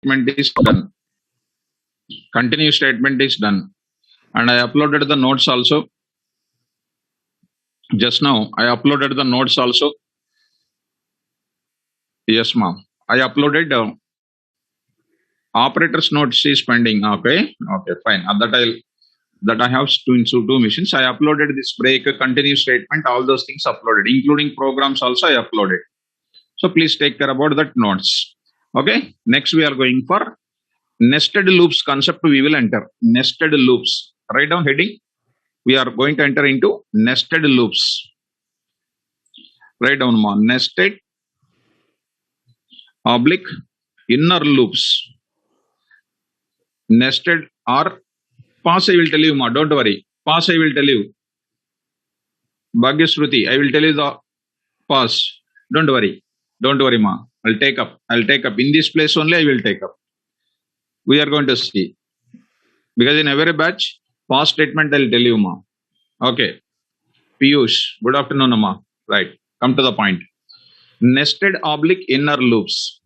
statement is done. Continue statement is done. And I uploaded the notes also. Just now, I uploaded the notes also. Yes, ma'am. I uploaded operator's notes is pending. Okay. Okay, fine. That I have two missions. I uploaded this break, continue statement, all those things uploaded, including programs also I uploaded. So please take care about that notes. Okay. Next, we are going for nested loops concept. We will enter nested loops. Write down heading. We are going to enter into nested loops. Write down more. Nested oblique inner loops. Nested or pass. I will tell you more. Don't worry. Pass. I will tell you. Bhagyasruti. I will tell you the pass. Don't worry. Don't worry, ma. I'll take up. I'll take up. In this place only I will take up. We are going to see. Because in every batch, past statement I'll tell you, ma. Okay. Piyush. Good afternoon, ma. Right. Come to the point. Nested oblique inner loops.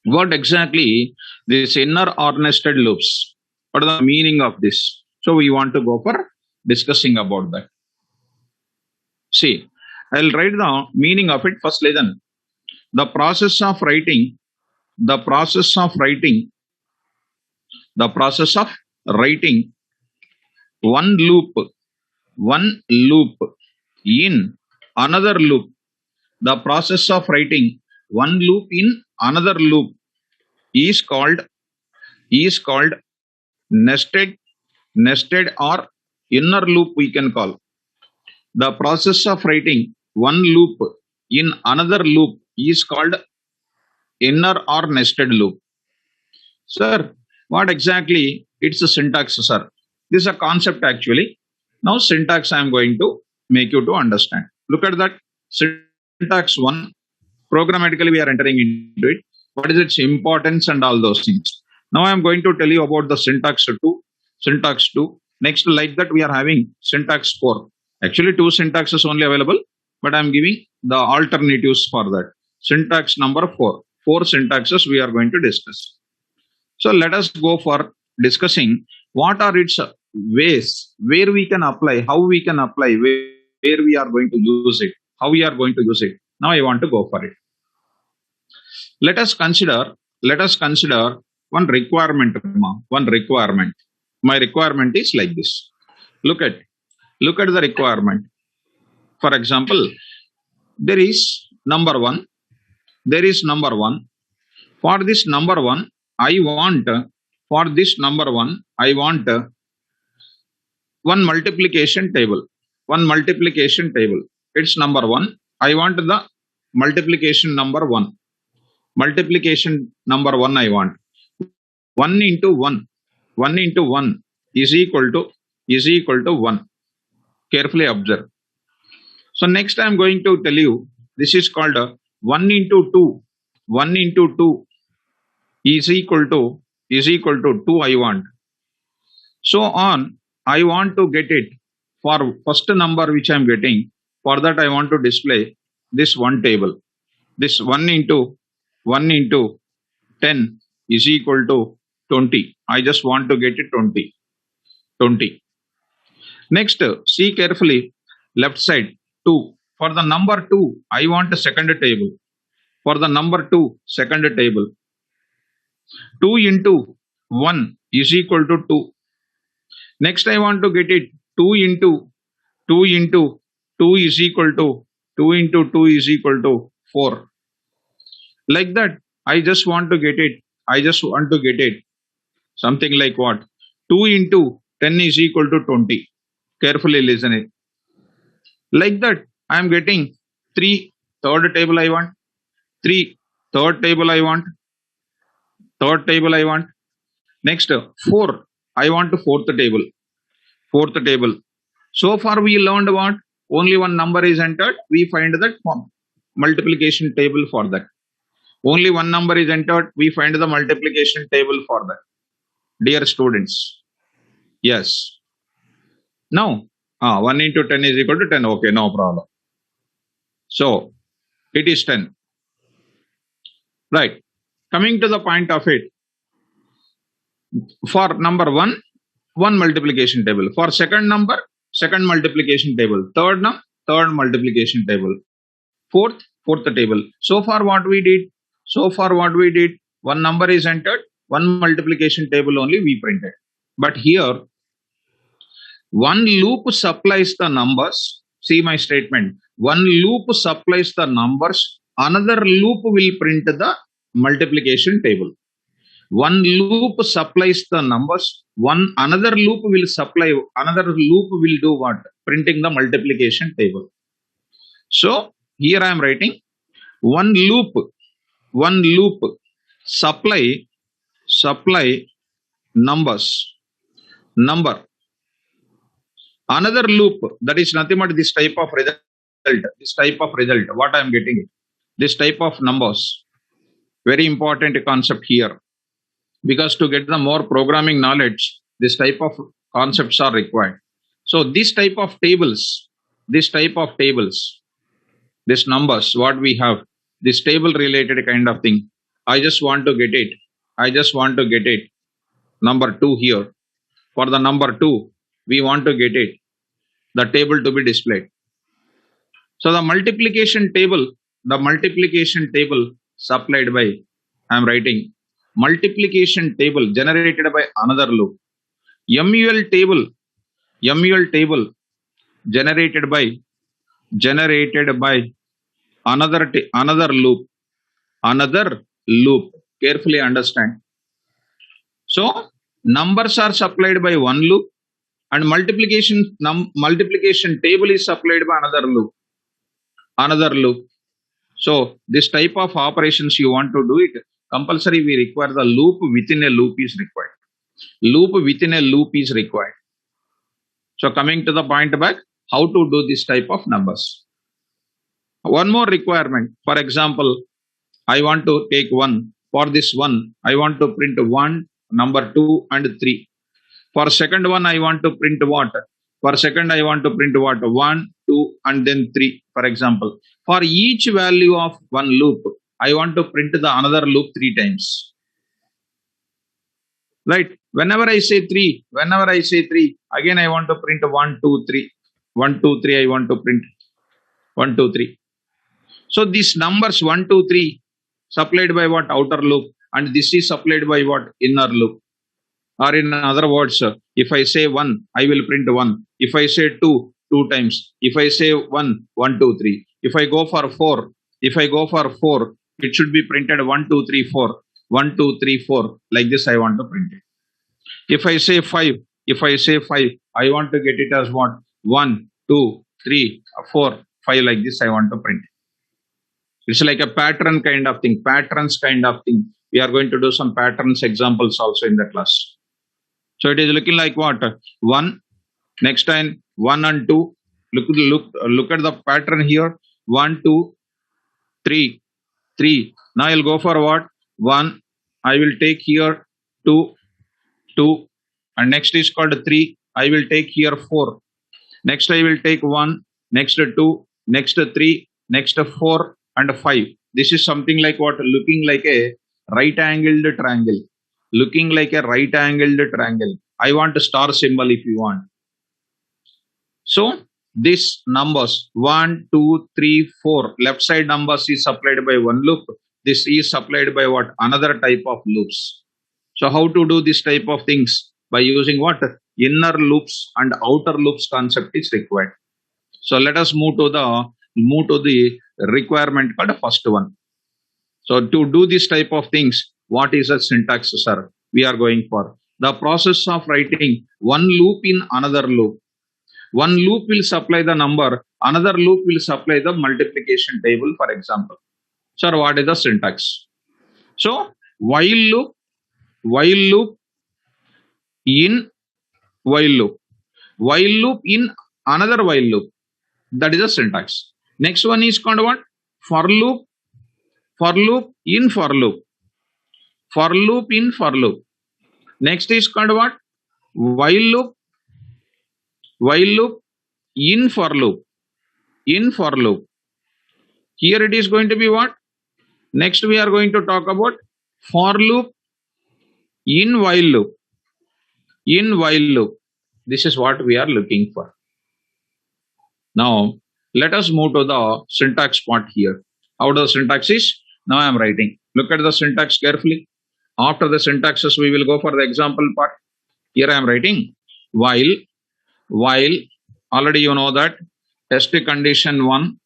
What exactly this inner or nested loops? What is the meaning of this? So we want to go for discussing about that. See, I'll write the meaning of it. First listen. The process of writing one loop in another loop. The process of writing one loop in another loop is called nested or inner loop we can call. The process of writing one loop in another loop is called inner or nested loop. Sir, what exactly? It's a syntax, sir. This is a concept actually. Now syntax I am going to make you to understand. Look at that. Syntax 1. Programmatically we are entering into it. What is its importance and all those things. Now I am going to tell you about the syntax 2. Syntax 2. Next, like that we are having syntax 4. Actually 2 syntaxes only available, but I am giving the alternatives for that. Syntax number 4. 4 syntaxes we are going to discuss. So let us go for discussing what are its ways, where we can apply, how we can apply, where we are going to use it, how we are going to use it. Now I want to go for it. Let us consider one requirement. My requirement is like this. Look at the requirement. For example, there is number 1. For this number 1, I want one multiplication table. It's number 1. I want the multiplication number 1. Multiplication number 1 I want. 1 into 1 is equal to 1. Carefully observe. So next I am going to tell you, this is called 1 into 2. 1 into 2 is equal to 2 I want. So on, I want to get it for first number which I am getting. For that I want to display this one table. This 1 into 10 is equal to 20. I just want to get it 20. Next, see carefully, left side 2. For the number 2, I want a second table. For the number 2, second table. 2 into 1 is equal to 2. Next, I want to get it 2 into 2 is equal to 4. Like that, I just want to get it. Something like what? 2 into 10 is equal to 20. Carefully listen it. Like that, I am getting 3. Third table I want. 3. Third table I want. Next, 4. I want fourth table. So far we learned what? Only one number is entered. We find that multiplication table for that. Only one number is entered. We find the multiplication table for that. Dear students. Yes. Now, 1 into 10 is equal to 10. Okay, no problem. So, it is 10. Right. Coming to the point of it, for number one multiplication table. For second number, second multiplication table. Third number, third multiplication table. Fourth table. So far what we did, one number is entered, one multiplication table only we printed. But here, one loop supplies the numbers. See my statement. One loop supplies the numbers. Another loop will print the multiplication table. One loop supplies the numbers. Another loop will do what? Printing the multiplication table. So here I am writing one loop supply numbers, number. Another loop, that is nothing but this type of result, what I am getting, this type of numbers. Very important concept here, because to get the more programming knowledge, this type of concepts are required. So this type of tables, this numbers, what we have, this table related kind of thing. I just want to get it. Number 2 here. For the number 2, we want to get it, the table to be displayed. So the multiplication table supplied by, I am writing, multiplication table generated by another loop. MUL table generated by another loop. Carefully understand. So numbers are supplied by one loop, and multiplication table is supplied by another loop. So this type of operations you want to do it, compulsory we require the loop within a loop is required. So coming to the point back, how to do this type of numbers. One more requirement. For example, I want to take 1. For this 1, I want to print 1, number 2 and 3. For second one, I want to print what? For second, I want to print what? 1, 2 and then 3, for example. For each value of one loop, I want to print the another loop 3 times. Right? Whenever I say 3, again I want to print 1, 2, 3. 1, 2, 3, I want to print 1, 2, 3. So these numbers 1, 2, 3 supplied by what? Outer loop, and this is supplied by what? Inner loop. Or in other words, if I say 1, I will print 1. If I say 2, 2 times. If I say 1, 1, 2, 3. If I go for 4, it should be printed 1, 2, 3, 4. 1, 2, 3, 4. Like this I want to print it. If I say 5, I want to get it as what? 1, 2, 3, 4, 5. Like this I want to print it. It's like a pattern kind of thing, We are going to do some patterns examples also in the class. So it is looking like what? 1, next time 1 and 2. Look at the pattern here. 1, 2, 3, 3. Now I'll go for what? 1. I will take here 2, 2. And next is called 3. I will take here 4. Next I will take 1, next 2, next 3, next 4 and 5. This is something like what? Looking like a right-angled triangle. I want a star symbol if you want. So this numbers 1, 2, 3, 4. Left side numbers is supplied by one loop. This is supplied by what? Another type of loops. So how to do this type of things? By using what? Inner loops and outer loops concept is required. So let us move to the requirement called the first one. So to do this type of things, what is a syntax, sir? We are going for the process of writing one loop in another loop. One loop will supply the number, another loop will supply the multiplication table, for example. Sir, what is the syntax? So while loop in while loop in another while loop. That is the syntax. Next one is called what? For loop in for loop. Next is called what? While loop in for loop. Here it is going to be what? Next we are going to talk about For loop, in while loop, in while loop. This is what we are looking for. Now, let us move to the syntax part here. How the syntax is? Now I am writing. Look at the syntax carefully. After the syntaxes, we will go for the example part. Here I am writing while already you know that test condition 1,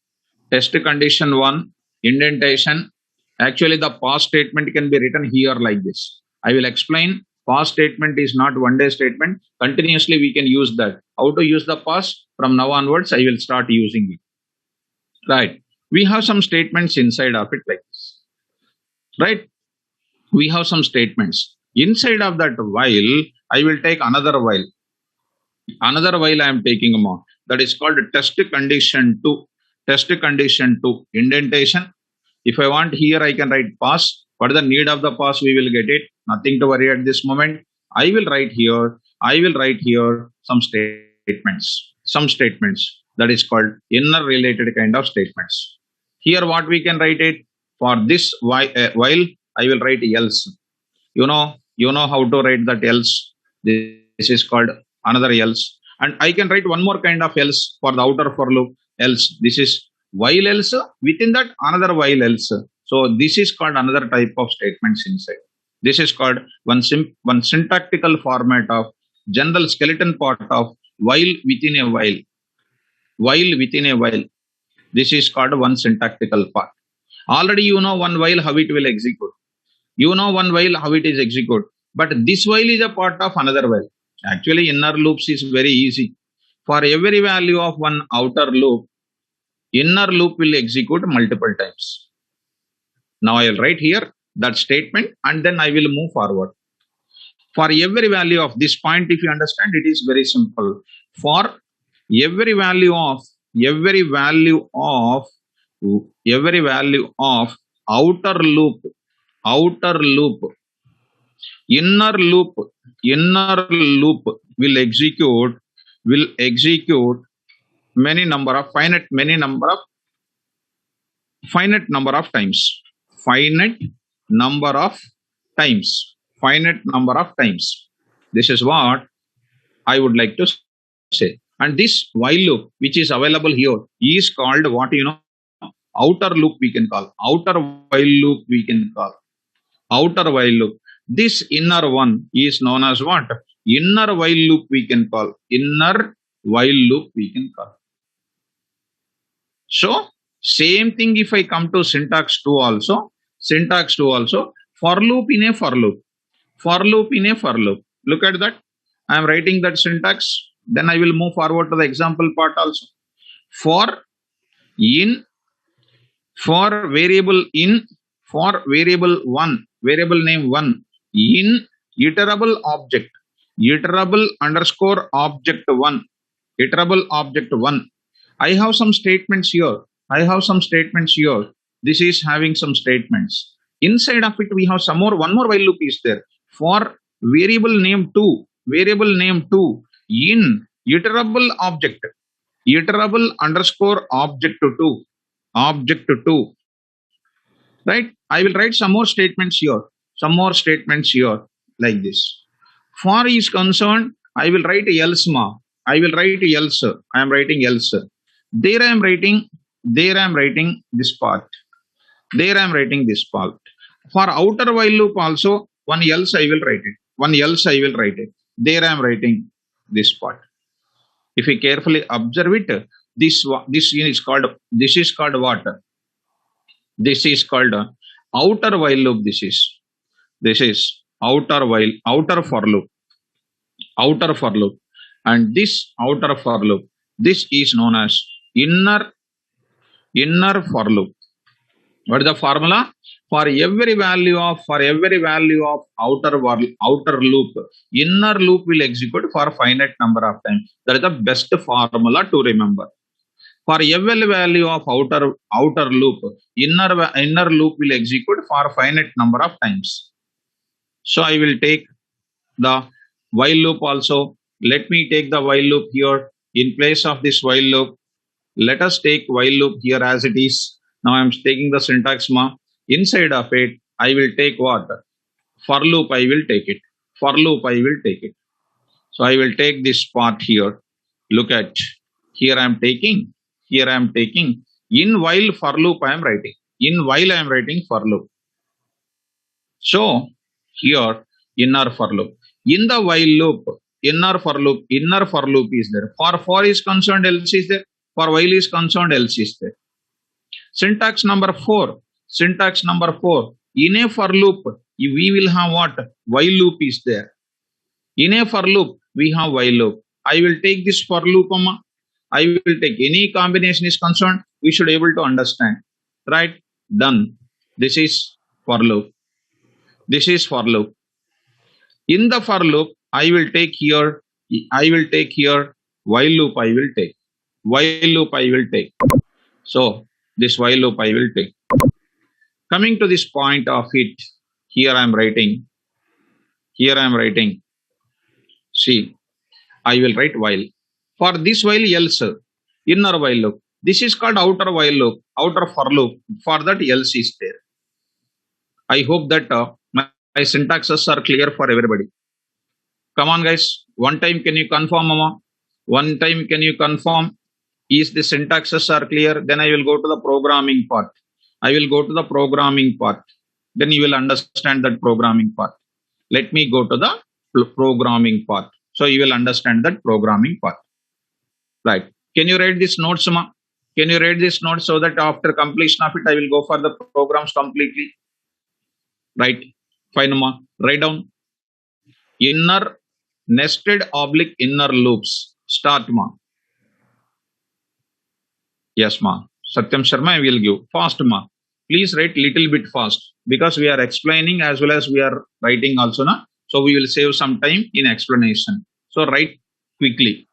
indentation. Actually, the past statement can be written here like this. I will explain. Past statement is not one day statement. Continuously, we can use that. How to use the past? From now onwards, I will start using it. Right. We have some statements inside of it like this. Right. We have some statements. Inside of that while, I will take another while. Another while I am taking a more. That is called test condition 2. Test condition 2. Indentation. If I want here, I can write pass. What is the need of the pass? We will get it. Nothing to worry at this moment. I will write here some statements. Some statements. That is called inner related kind of statements. Here, what we can write it for this while I will write else. You know how to write that else. This is called another else. And I can write one more kind of else for the outer for loop. Else. This is while else, within that another while else. So this is called another type of statements inside. This is called one syntactical format of general skeleton part of while within a while. While within a while. This is called one syntactical part. Already you know one while how it will execute. You know one while how it is execute. But this while is a part of another while. Actually, inner loops is very easy. For every value of one outer loop, inner loop will execute multiple times. Now I will write here that statement and then I will move forward. For every value of this point, if you understand, it is very simple. For every value of outer loop, inner loop will execute finite number of times. Finite number of times. This is what I would like to say. And this while loop, which is available here, is called what outer loop we can call. Outer while loop we can call. Outer while loop. This inner one is known as what? Inner while loop we can call. Inner while loop we can call. So, same thing if I come to syntax 2 also. Syntax 2 also. For loop in a for loop. For loop in a for loop. Look at that. I am writing that syntax. Then I will move forward to the example part also. For variable variable 1, variable name 1, in iterable object, iterable underscore object 1, iterable object 1. I have some statements here. This is having some statements. Inside of it, we have one more while loop is there. For variable name 2, in iterable object, iterable underscore object 2, right? I will write some more statements here, like this. For is concerned, I will write else. I am writing else. There I am writing this part. For outer while loop also, one else I will write it. There I am writing this part. If you carefully observe it, this is called what? This is called outer while loop. This is outer for loop. And this outer for loop, this is known as inner for loop. What is the formula? For every value of outer loop, inner loop will execute for finite number of times. That is the best formula to remember. For every value of outer loop, inner loop will execute for finite number of times. So I will take the while loop also. Let me take the while loop here. In place of this while loop, let us take while loop here as it is. Now I am taking the syntax. Inside of it, I will take what? For loop I will take it. For loop I will take it. So I will take this part here. Look at here I am taking, here I am taking. In while for loop I am writing. In while I am writing for loop. So here inner for loop. In the while loop, inner for loop is there. For is concerned, else is there. For while is concerned, else is there. Syntax number 4. Syntax number 4. In a for loop, we will have what? While loop is there. In a for loop, we have while loop. I will take this for loop, Amma. I will take any combination is concerned, we should able to understand. Right? Done. This is for loop. This is for loop. In the for loop, I will take here, while loop I will take. While loop I will take. So this while loop I will take. Coming to this point of it, here I am writing. Here I am writing. See, I will write while. For this while else, inner while loop. This is called outer while loop, outer for loop. For that else is there. I hope that my syntaxes are clear for everybody. Come on, guys. One time, can you confirm, Mama? One time, can you confirm? Is the syntaxes are clear? Then I will go to the programming part. I will go to the programming part. Then you will understand that programming part. Let me go to the programming part. So you will understand that programming part. Right. Can you write this note, Suma? Can you write this note so that after completion of it, I will go for the programs completely? Right. Fine, Uma. Write down. Inner nested oblique inner loops. Start, Ma. Yes, Ma. Satyam Sharma, I will give. Fast, Ma. Please write little bit fast because we are explaining as well as we are writing also, na? So we will save some time in explanation. So write quickly.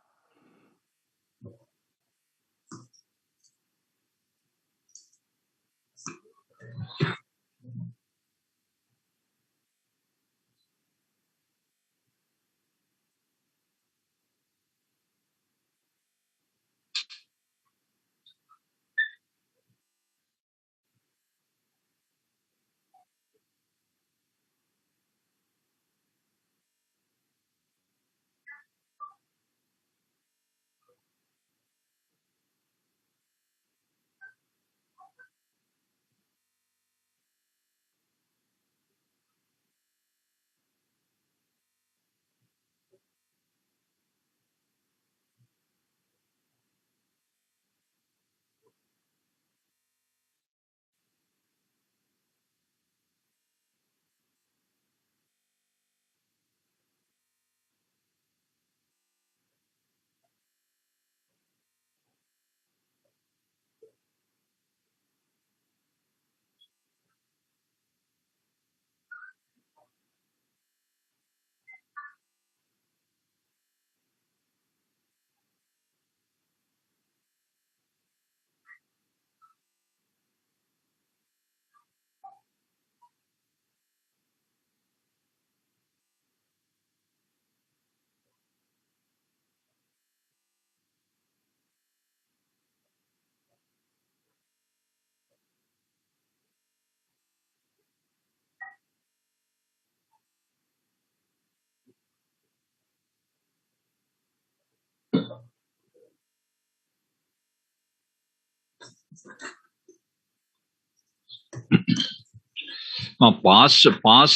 Pass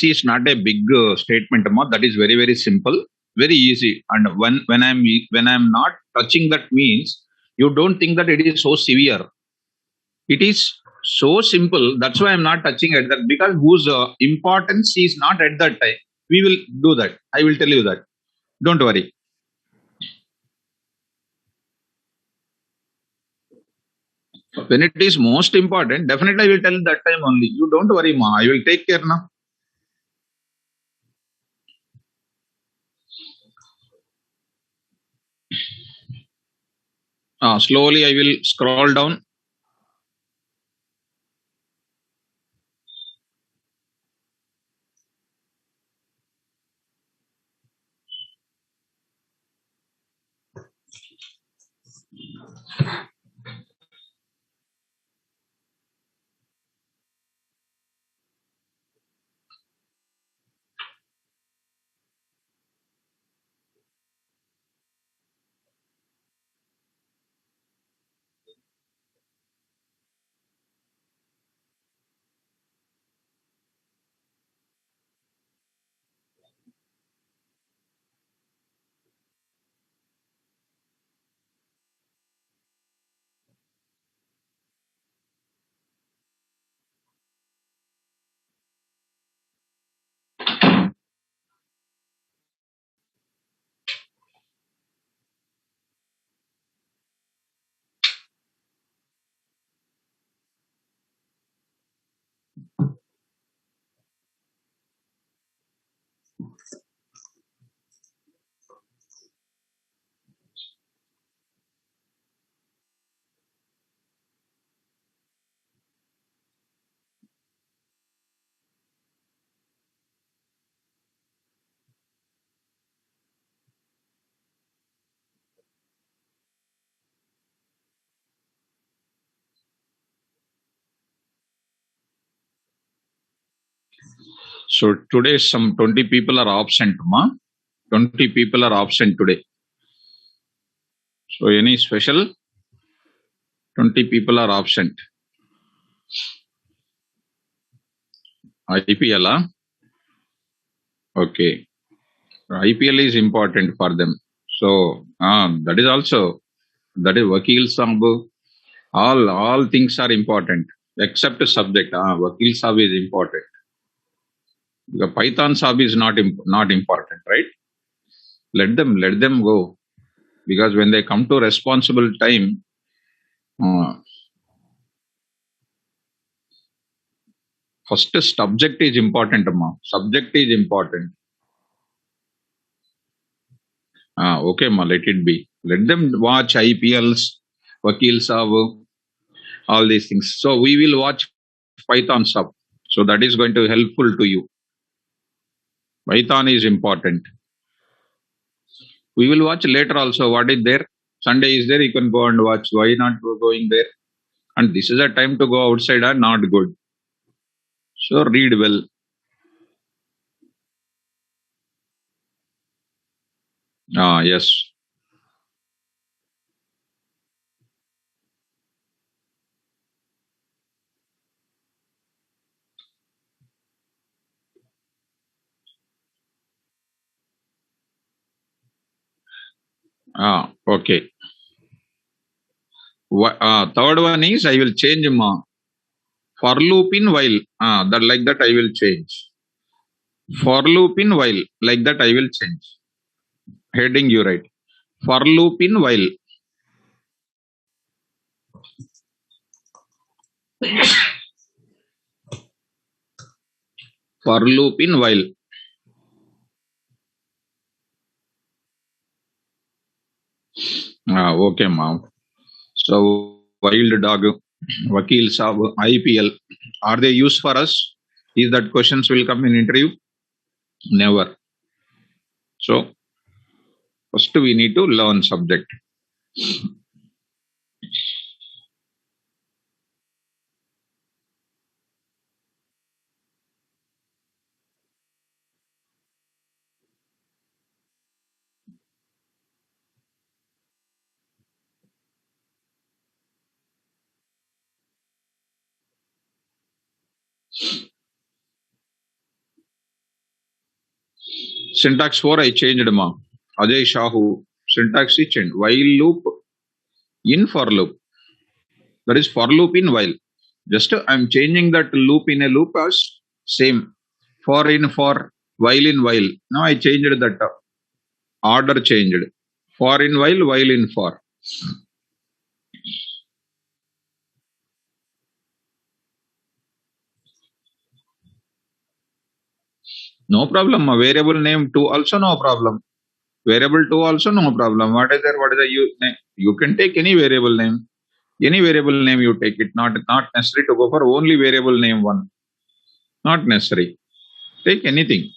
is not a big statement, Ma. That is very simple, very easy. And when I'm not touching that means you don't think that it is so severe. It is so simple. That's why I'm not touching at that because whose importance is not at that time. We will do that. I will tell you that. Don't worry. When it is most important, definitely I will tell that time only. You don't worry, Ma. I will take care now. Slowly I will scroll down. So today some 20 people are absent, ma. 20 people are absent today. So any special? 20 people are absent. IPL, ah? Okay. IPL is important for them. So that is also, that is Vakil Sab. All things are important except subject. Vakil Sab is important. The Python Sab is not important, right? Let them go, because when they come to responsible time, uh, first subject is important, amma. Subject is important. Okay, ma, let it be. Let them watch IPLs, Vakil Sab, all these things. So we will watch Python Sab. So that is going to be helpful to you. Python is important. We will watch later also what is there. Sunday is there, you can go and watch. Why not going there? And this is a time to go outside are not good. So read well. Yes. Okay. Third one is I will change for loop in while. That like that I will change. For loop in while, like that I will change. Heading you right. For loop in while. For loop in while. Okay, ma'am. So wild dog, Vakil Saab, IPL, are they used for us? Is that questions will come in interview? Never. So first we need to learn subject. Syntax 4 I changed, ma. Ajay Shahu. Syntax is changed. While loop in for loop. That is for loop in while. Just I'm changing that loop in a loop as same. For in for, while in while. Now I changed that order changed. For in while in for. No problem. A variable name 2 also no problem. Variable 2 also no problem. What is there? What is the name? You can take any variable name. Any variable name you take it. Not necessary to go for only variable name 1. Not necessary. Take anything.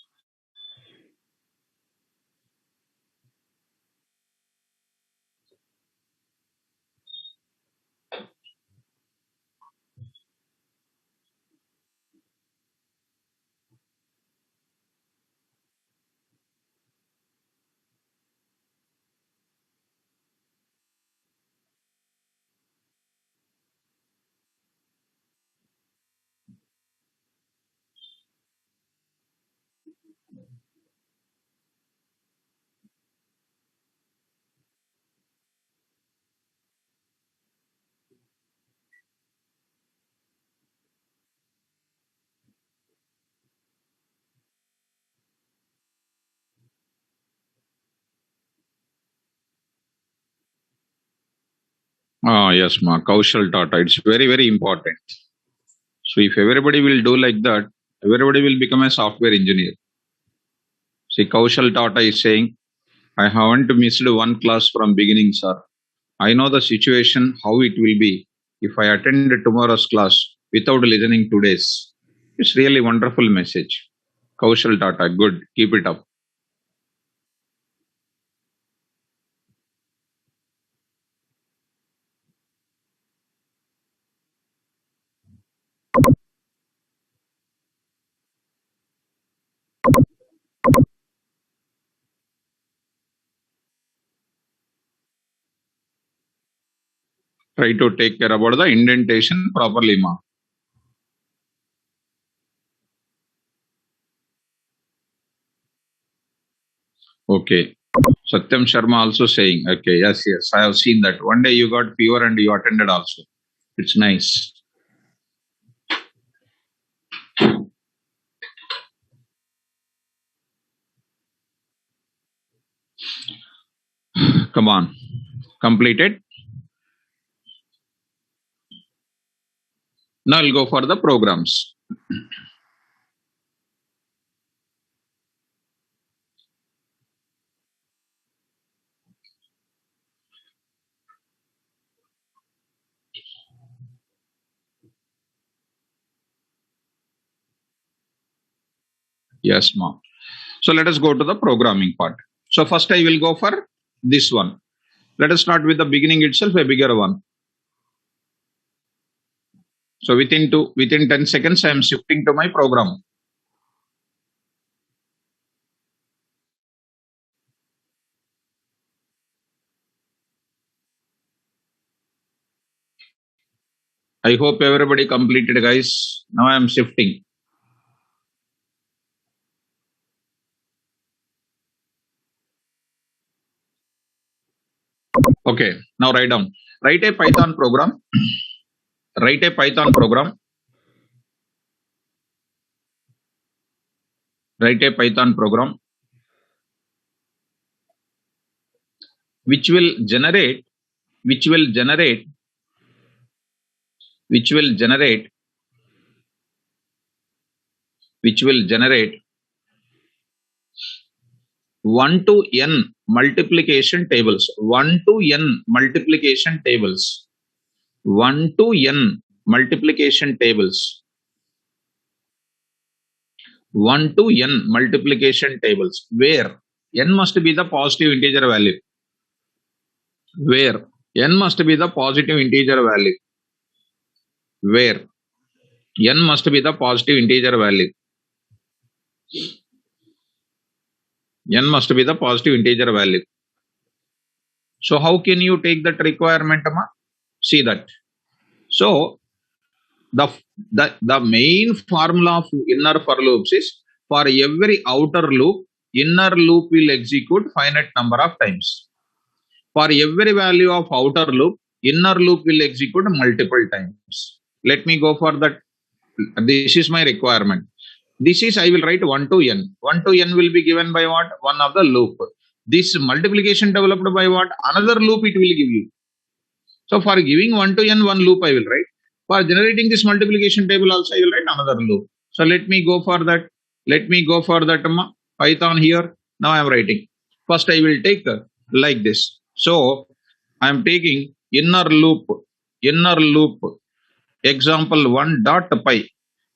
Yes, ma. Kaushal Tata. It's very, very important. So if everybody will do like that, everybody will become a software engineer. See, Kaushal Tata is saying, I haven't missed one class from beginning, sir. I know the situation, how it will be if I attend tomorrow's class without listening today's. It's really wonderful message. Kaushal Tata, good. Keep it up. Try to take care about the indentation properly, ma. Okay. Satyam Sharma also saying, okay, yes, yes, I have seen that. One day you got fever and you attended also. It's nice. Come on. Completed. Now I'll go for the programs. Yes, ma. So let us go to the programming part. So first I will go for this one. Let us start with the beginning itself, a bigger one. So within 10 seconds, I am shifting to my program. I hope everybody completed, guys. Now I am shifting. Okay, now write down. Write a Python program. Write a Python program. Write a Python program which will generate, which will generate, which will generate, which will generate 1 to n multiplication tables. 1 to n multiplication tables. 1 to n multiplication tables. 1 to n multiplication tables where n must be the positive integer value. Where n must be the positive integer value. Where n must be the positive integer value. N must be the positive integer value. So how can you take that requirement, ma? See that. So the main formula of inner for loops is for every outer loop, inner loop will execute finite number of times. For every value of outer loop, inner loop will execute multiple times. Let me go for that. This is my requirement. This is, I will write 1 to n. 1 to n will be given by what? One of the loop. This multiplication developed by what? Another loop it will give you. So for giving 1 to n, one loop I will write. For generating this multiplication table also I will write another loop. So let me go for that. Let me go for that Python here. Now I am writing. First I will take like this. So I am taking inner loop, example 1 dot py,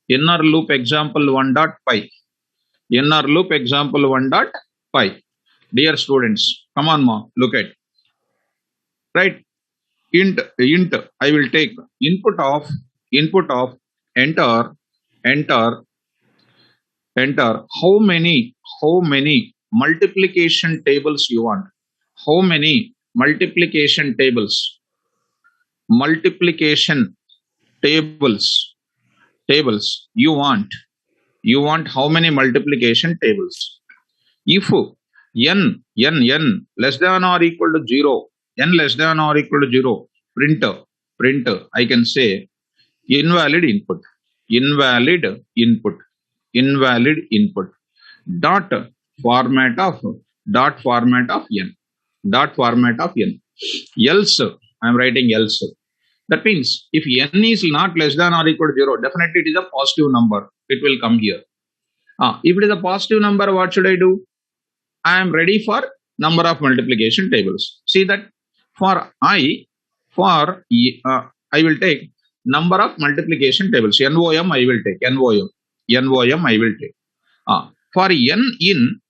inner loop example 1 dot py, inner loop example 1 dot py. Dear students, come on, ma, look at right. Int I will take input of enter enter enter how many multiplication tables you want, how many multiplication tables, multiplication tables, tables you want how many multiplication tables. If n less than or equal to 0, n less than or equal to 0, print I can say invalid input, invalid input, invalid input, dot format of dot format of n, dot format of n. Else I am writing else. That means if n is not less than or equal to 0, definitely it is a positive number. It will come here. If it is a positive number, what should I do? I am ready for number of multiplication tables. See that for I, I will take number of multiplication tables. NOM I will take. NOM I will take. For n in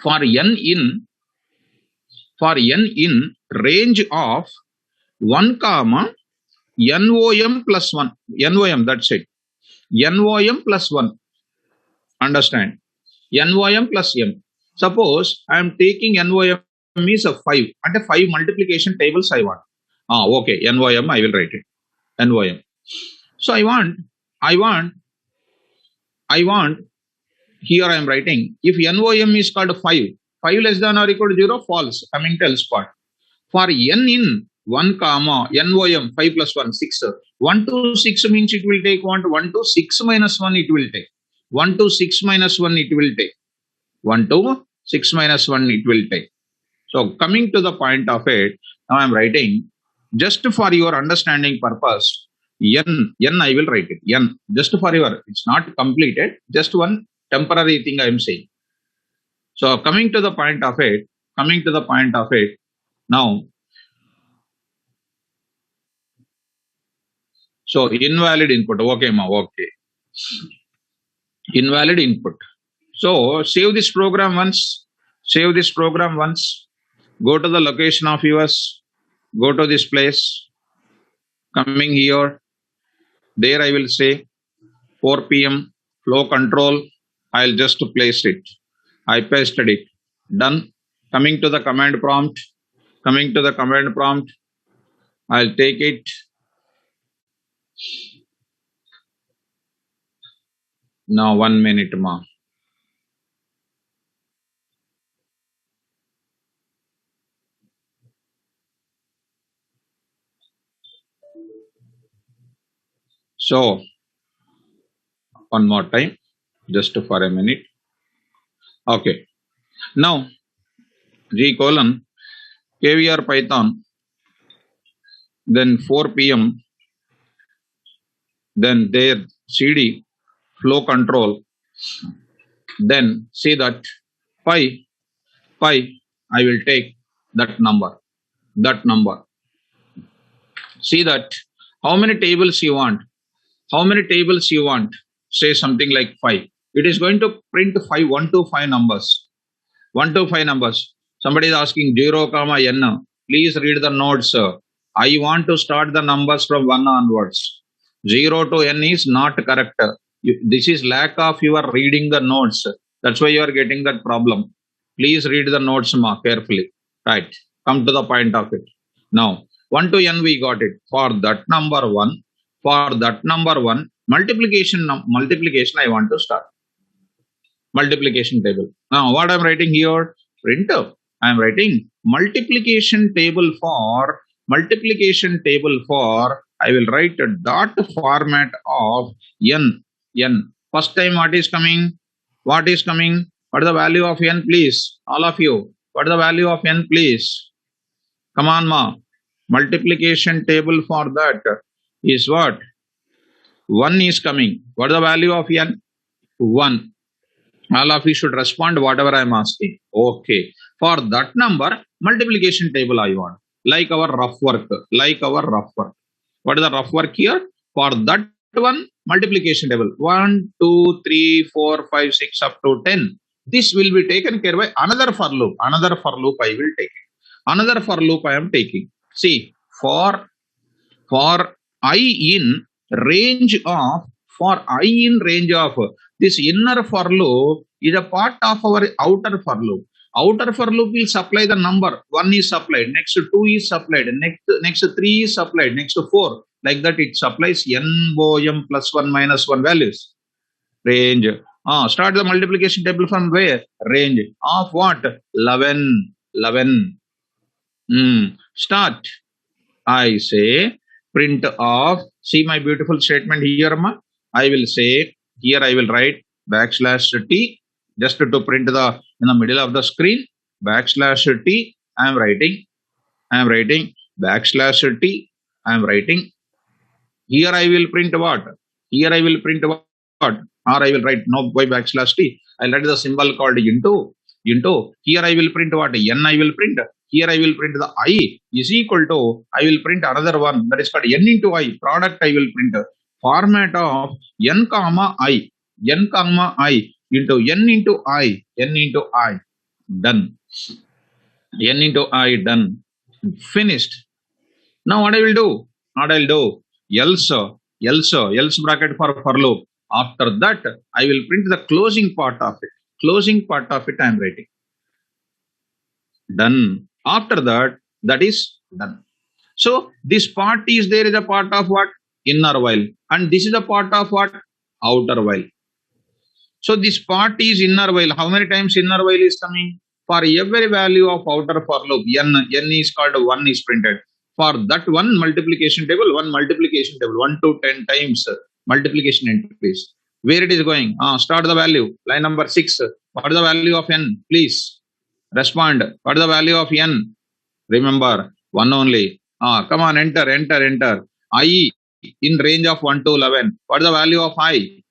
for n in for n in range of 1 comma NOM plus 1. NOM, that's it. NOM plus 1. Understand? NOM plus M. Suppose I am taking NOM is a 5 and a 5 multiplication tables I want. Okay, NOM I will write it. NOM. So I want, here I am writing, if NOM is called 5, 5 less than or equal to 0, false, coming to else part. For n in 1 comma NOM 5 plus 1, 6. 1 to 6 means it will take 1 to 6 minus 1 it will take. 1 to 6 minus 1 it will take. 1 to 6 minus 1 it will take. So coming to the point of it, now I am writing just for your understanding purpose, n I will write it. N just for your, it's not completed, just one temporary thing I am saying. So coming to the point of it, now, so invalid input. Okay, ma. Okay. Invalid input. So save this program once. Save this program once. Go to the location of yours. Go to this place. Coming here. There I will say 4 p.m. flow control. I'll just place it. I pasted it. Done. Coming to the command prompt. I'll take it. Now 1 minute, ma. So one more time, just for a minute. Okay. Now G colon KVR Python, then 4 p.m. then there CD flow control, then see that pi I will take that number. See that how many tables you want. Say something like 5. It is going to print 5, 1 to 5 numbers. 1 to 5 numbers. Somebody is asking 0 comma n. Please read the notes. I want to start the numbers from 1 onwards. 0 to n is not correct. This is lack of your reading the notes. That's why you are getting that problem. Please read the notes carefully. Right. Come to the point of it. Now 1 to n we got it. For that number 1, multiplication I want to start. Multiplication table. Now what I am writing here? Printf. I am writing multiplication table for, I will write a dot format of n. First time what is coming? What is the value of n, please? All of you. What is the value of n, please? Come on, ma. Multiplication table for that is what? 1 is coming. What is the value of n? 1. All of you should respond whatever I am asking. Okay. For that number, multiplication table I want. Like our rough work. What is the rough work here? For that one, multiplication table. 1, 2, 3, 4, 5, 6 up to 10. This will be taken care by another for loop. I will take it. Another for loop I am taking. See, for I in range of, this inner for loop is a part of our outer for loop. Outer for loop will supply the number. 1 is supplied, next 2 is supplied, next 3 is supplied, next 4. Like that it supplies NOM plus 1 minus 1 values. Range. Start the multiplication table from where? Range. Of what? 11. Start. I say print of, see my beautiful statement here, ma. I will say, here I will write \t just to print in the middle of the screen. \t. I am writing \t I am writing. Here I will print what? Here I will print what? Or I will write no by backslash t. I'll write the symbol called into. Into. Here I will print what? N I will print. Here I will print the I is equal to, I will print another one that is called N into I. Product I will print. Format of N comma I. N comma I into N into I. N into I. Done. N into I done. Finished. Now what I will do? What I'll do? Else bracket for loop. After that, I will print the closing part of it. Closing part of it I am writing. Done. After that, that is done. So this part is there is a part of what? Inner while. And this is a part of what? Outer while. So this part is inner while. How many times inner while is coming? For every value of outer for loop, n is called 1 is printed. For that one multiplication table, 1 to 10 times multiplication entries. Where it is going? Start the value. Line number 6. What is the value of n? Please respond. What is the value of n? Remember, 1 only. Come on, enter. I in range of 1 to 11. What is the value of I?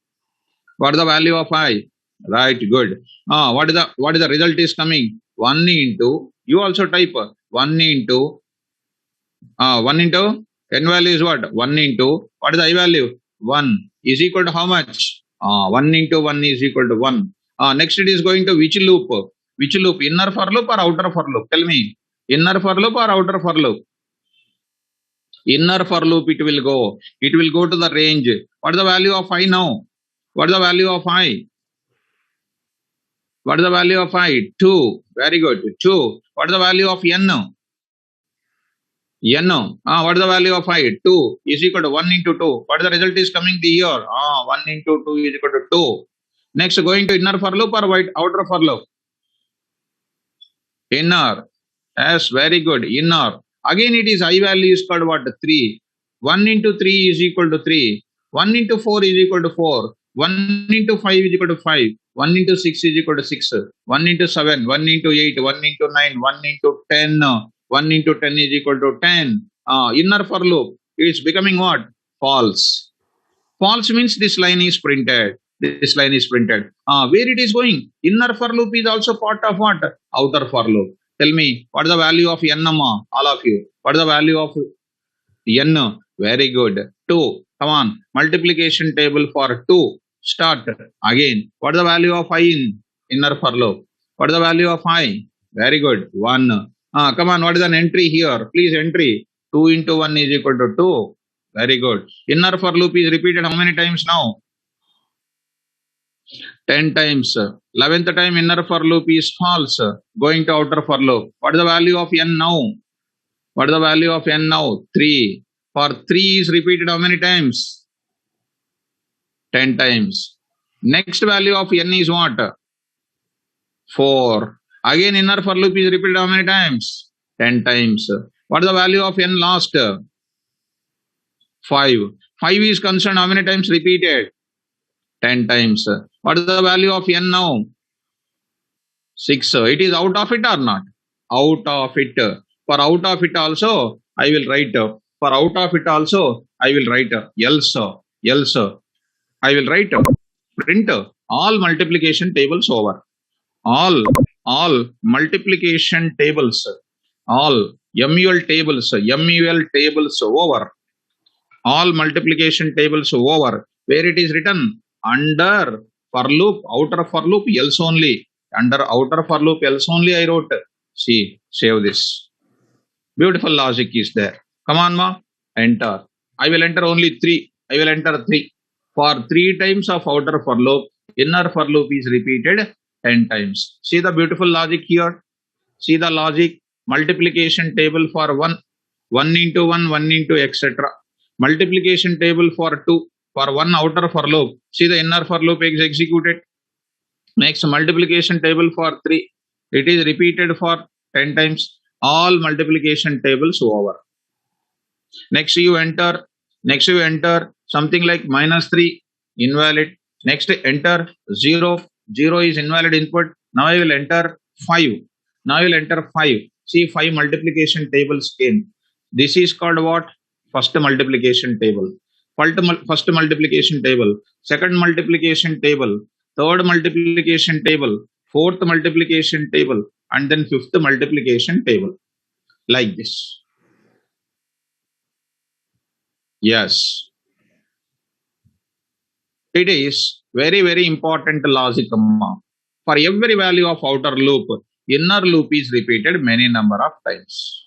What is the value of I? Right, good. What is the result is coming? 1 into, you also type 1 into, 1 into, n value is what? 1 into, what is the I value? 1 is equal to how much? 1 into 1 is equal to 1. Next it is going to which loop? Which loop? Inner for loop or outer for loop? Tell me. Inner for loop or outer for loop? Inner for loop it will go. It will go to the range. What is the value of I now? What is the value of I? What is the value of I? 2. Very good. 2. What is the value of n? N. What is the value of I? 2 is equal to 1 into 2. What is the result is coming here? 1 into 2 is equal to 2. Next, going to inner for loop or outer for loop? Inner. Yes, very good. Inner. Again, it is I value is called what? 3. 1 into 3 is equal to 3. 1 into 4 is equal to 4. 1 into 5 is equal to 5. 1 into 6 is equal to 6. 1 into 7, 1 into 8, 1 into 9, 1 into 10. 1 into 10 is equal to 10. Inner for loop. It is becoming what? False. False means this line is printed. This line is printed. Where it is going? Inner for loop is also part of what? Outer for loop. Tell me, what is the value of n, all of you? What is the value of n? Very good. 2. Come on. Multiplication table for 2. Start. Again. What is the value of I in inner for loop? What is the value of I? Very good. 1. Come on. What is an entry here? Please entry. 2 into 1 is equal to 2. Very good. Inner for loop is repeated how many times now? 10 times. 11th time inner for loop is false. Going to outer for loop. What is the value of n now? What is the value of n now? 3. For 3 is repeated how many times? 10 times. Next value of n is what? 4. Again inner for loop is repeated how many times? 10 times. What is the value of n last? 5. 5 is concerned how many times repeated? 10 times. What is the value of n now? 6. It is out of it or not? Out of it. For out of it also, I will write. For out of it also, I will write else. I will write print all multiplication tables over. All multiplication tables. All MUL tables over. All multiplication tables over. Where it is written? Under for loop, outer for loop, else only. Under outer for loop, else only I wrote. See, save this. Beautiful logic is there. Come on, ma. Enter. I will enter only 3. I will enter 3. For 3 times of outer for loop, inner for loop is repeated 10 times. See the beautiful logic here. See the logic. Multiplication table for 1. 1 into 1, 1 into etc. Multiplication table for 2. For 1 outer for loop. See the inner for loop is executed. Next multiplication table for 3. It is repeated for 10 times. All multiplication tables over. Next you enter something like -3, invalid. Next enter 0. 0 is invalid input. Now I will enter 5. See 5 multiplication tables came. This is called what? first multiplication table, first multiplication table, second multiplication table, third multiplication table, fourth multiplication table, and then fifth multiplication table, like this. Yes, it is very, very important logic, Amma. For every value of outer loop, inner loop is repeated many number of times.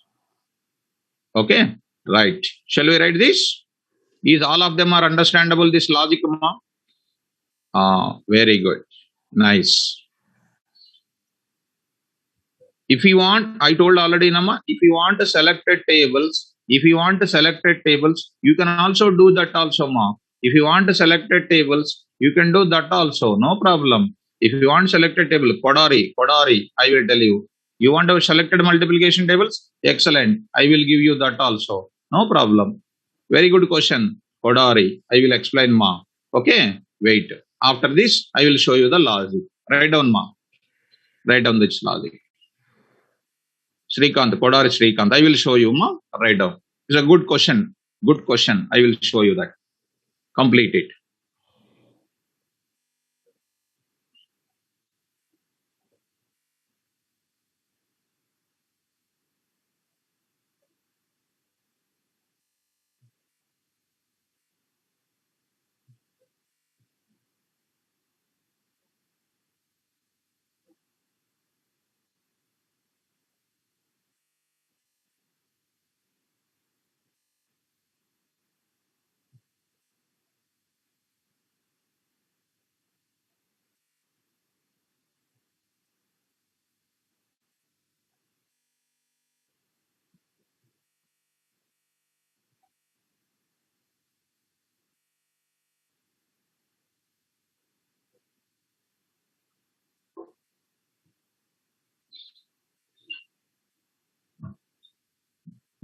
Okay, right. Shall we write this? Is all of them are understandable, this logic, Amma? Very good. Nice. If you want, I told already, Nama, if you want to selected tables, you can also do that also, Ma. If you want to selected tables, you can do that also, no problem. If you want selected table, Kodari, I will tell you. You want to selected multiplication tables? Excellent. I will give you that also. No problem. Very good question, Kodari. I will explain, Ma. Okay, wait. After this, I will show you the logic. Write down, Ma. Write down this logic. Srikanth, Kodari Srikanth. I will show you, ma. Write down. It's a good question. Good question. I will show you that. Complete it.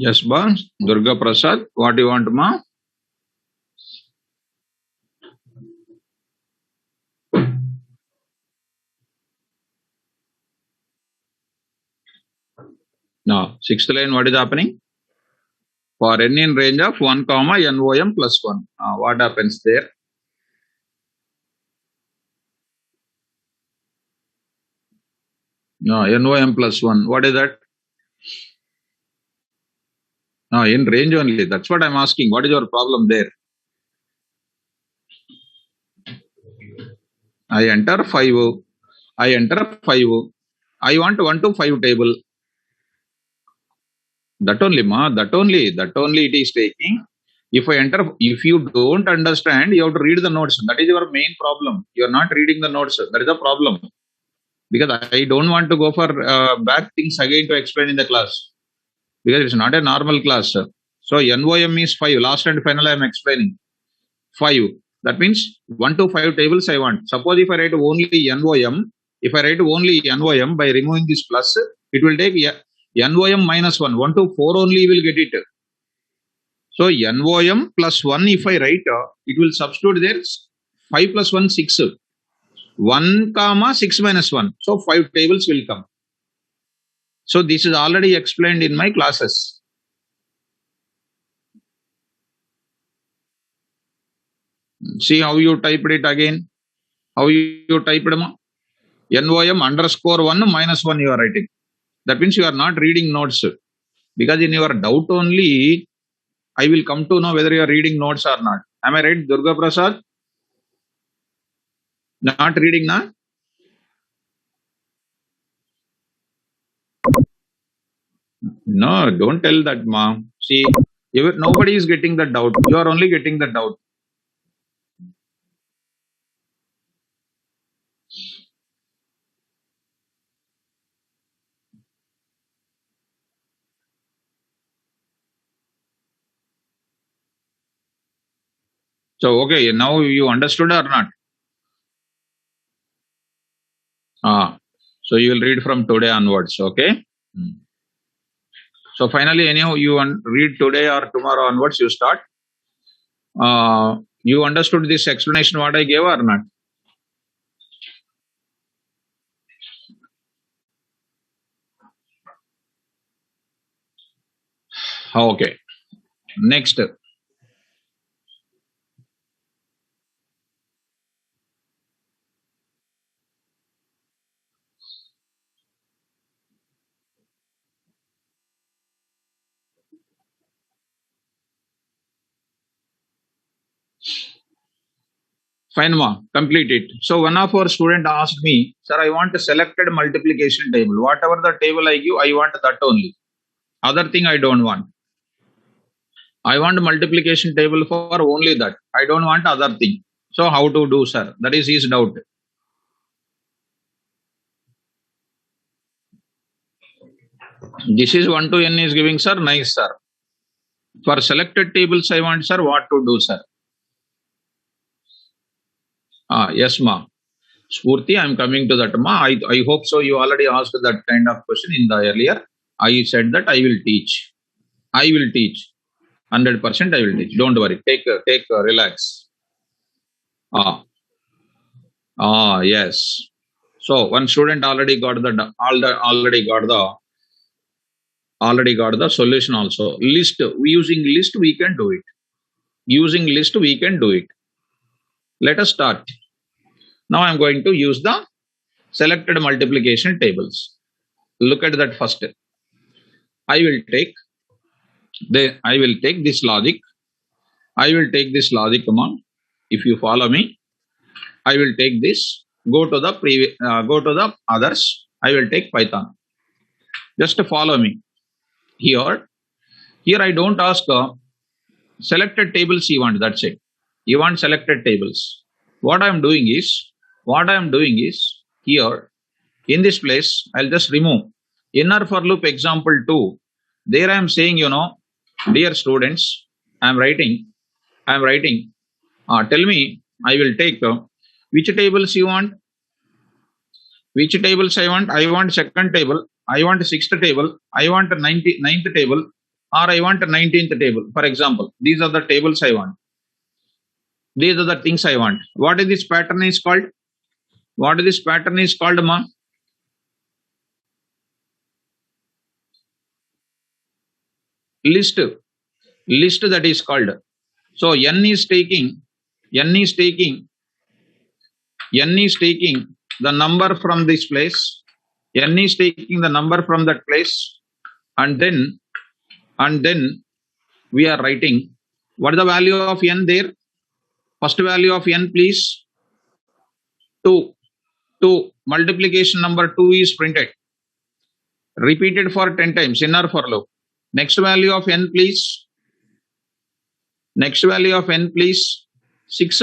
Yes, ma. Durga Prasad. What do you want, ma? No. Sixth line, what is happening? For n in range of 1, comma, NOM plus 1. What happens there? No, NOM plus 1. What is that? No, in range only. That's what I'm asking. What is your problem there? I enter 5. I enter 5. I want 1 to 5 table. That only, ma. That only it is taking. If you don't understand, you have to read the notes. That is your main problem. You are not reading the notes. That is the problem. Because I don't want to go for bad things again to explain in the class. Because it's not a normal class. So NOM is 5. Last and final I am explaining. 5. That means 1 to 5 tables I want. Suppose if I write only NOM, by removing this plus, it will take NOM minus 1. 1 to 4 only will get it. So NOM plus 1, if I write, it will substitute there 5 plus 1, 6. 1 comma 6 minus 1. So 5 tables will come. So this is already explained in my classes. See how you typed it again. How you typed NOM underscore 1 minus 1 you are writing. That means you are not reading notes. Because in your doubt only, I will come to know whether you are reading notes or not. Am I right, Durga Prasad? Not reading, na? No, don't tell that, ma. See, nobody is getting the doubt. You are only getting the doubt. So, okay, now you understood or not? So you will read from today onwards, okay? Hmm. So finally, anyhow, you read today or tomorrow onwards, you start. You understood this explanation what I gave or not? Okay. Next, fine ma, complete it. So one of our student asked me, sir, I want a selected multiplication table. Whatever the table I give, I want that only. Other thing I don't want. I want multiplication table for only that. I don't want other thing. So how to do, sir? That is his doubt. This is 1 to n is giving, sir. Nice, sir. For selected tables, I want, sir, what to do, sir? Yes, ma. Spurti, I'm coming to that, ma. I hope so. You already asked that kind of question in the earlier. I said that I will teach. I will teach. 100% I will teach. Don't worry. Take relax. Ah, yes. So one student already got the already got the solution also. List. Using list we can do it. Using list we can do it. Let us start. Now I am going to use the selected multiplication tables. Look at that first. I will take this logic. I will take this logic, come on. If you follow me, I will take this. Go to the others. I will take Python. Just follow me. Here I don't ask selected tables you want. That's it. You want selected tables. What I am doing is here in this place I'll just remove inner for loop example 2. There I am saying, dear students, I am writing. Tell me, I will take which tables you want. Which tables I want? I want second table. I want sixth table. I want ninth table, or I want 19th table. For example, these are the tables I want. These are the things I want. What is this pattern is called? What is this pattern is called, ma? List. That is called. So n is taking the number from this place. N is taking the number from that place, and then we are writing what is the value of n there. First value of n, please. 2. Multiplication number 2 is printed. Repeated for 10 times. Inner for loop. Next value of n, please. Next value of n, please. 6.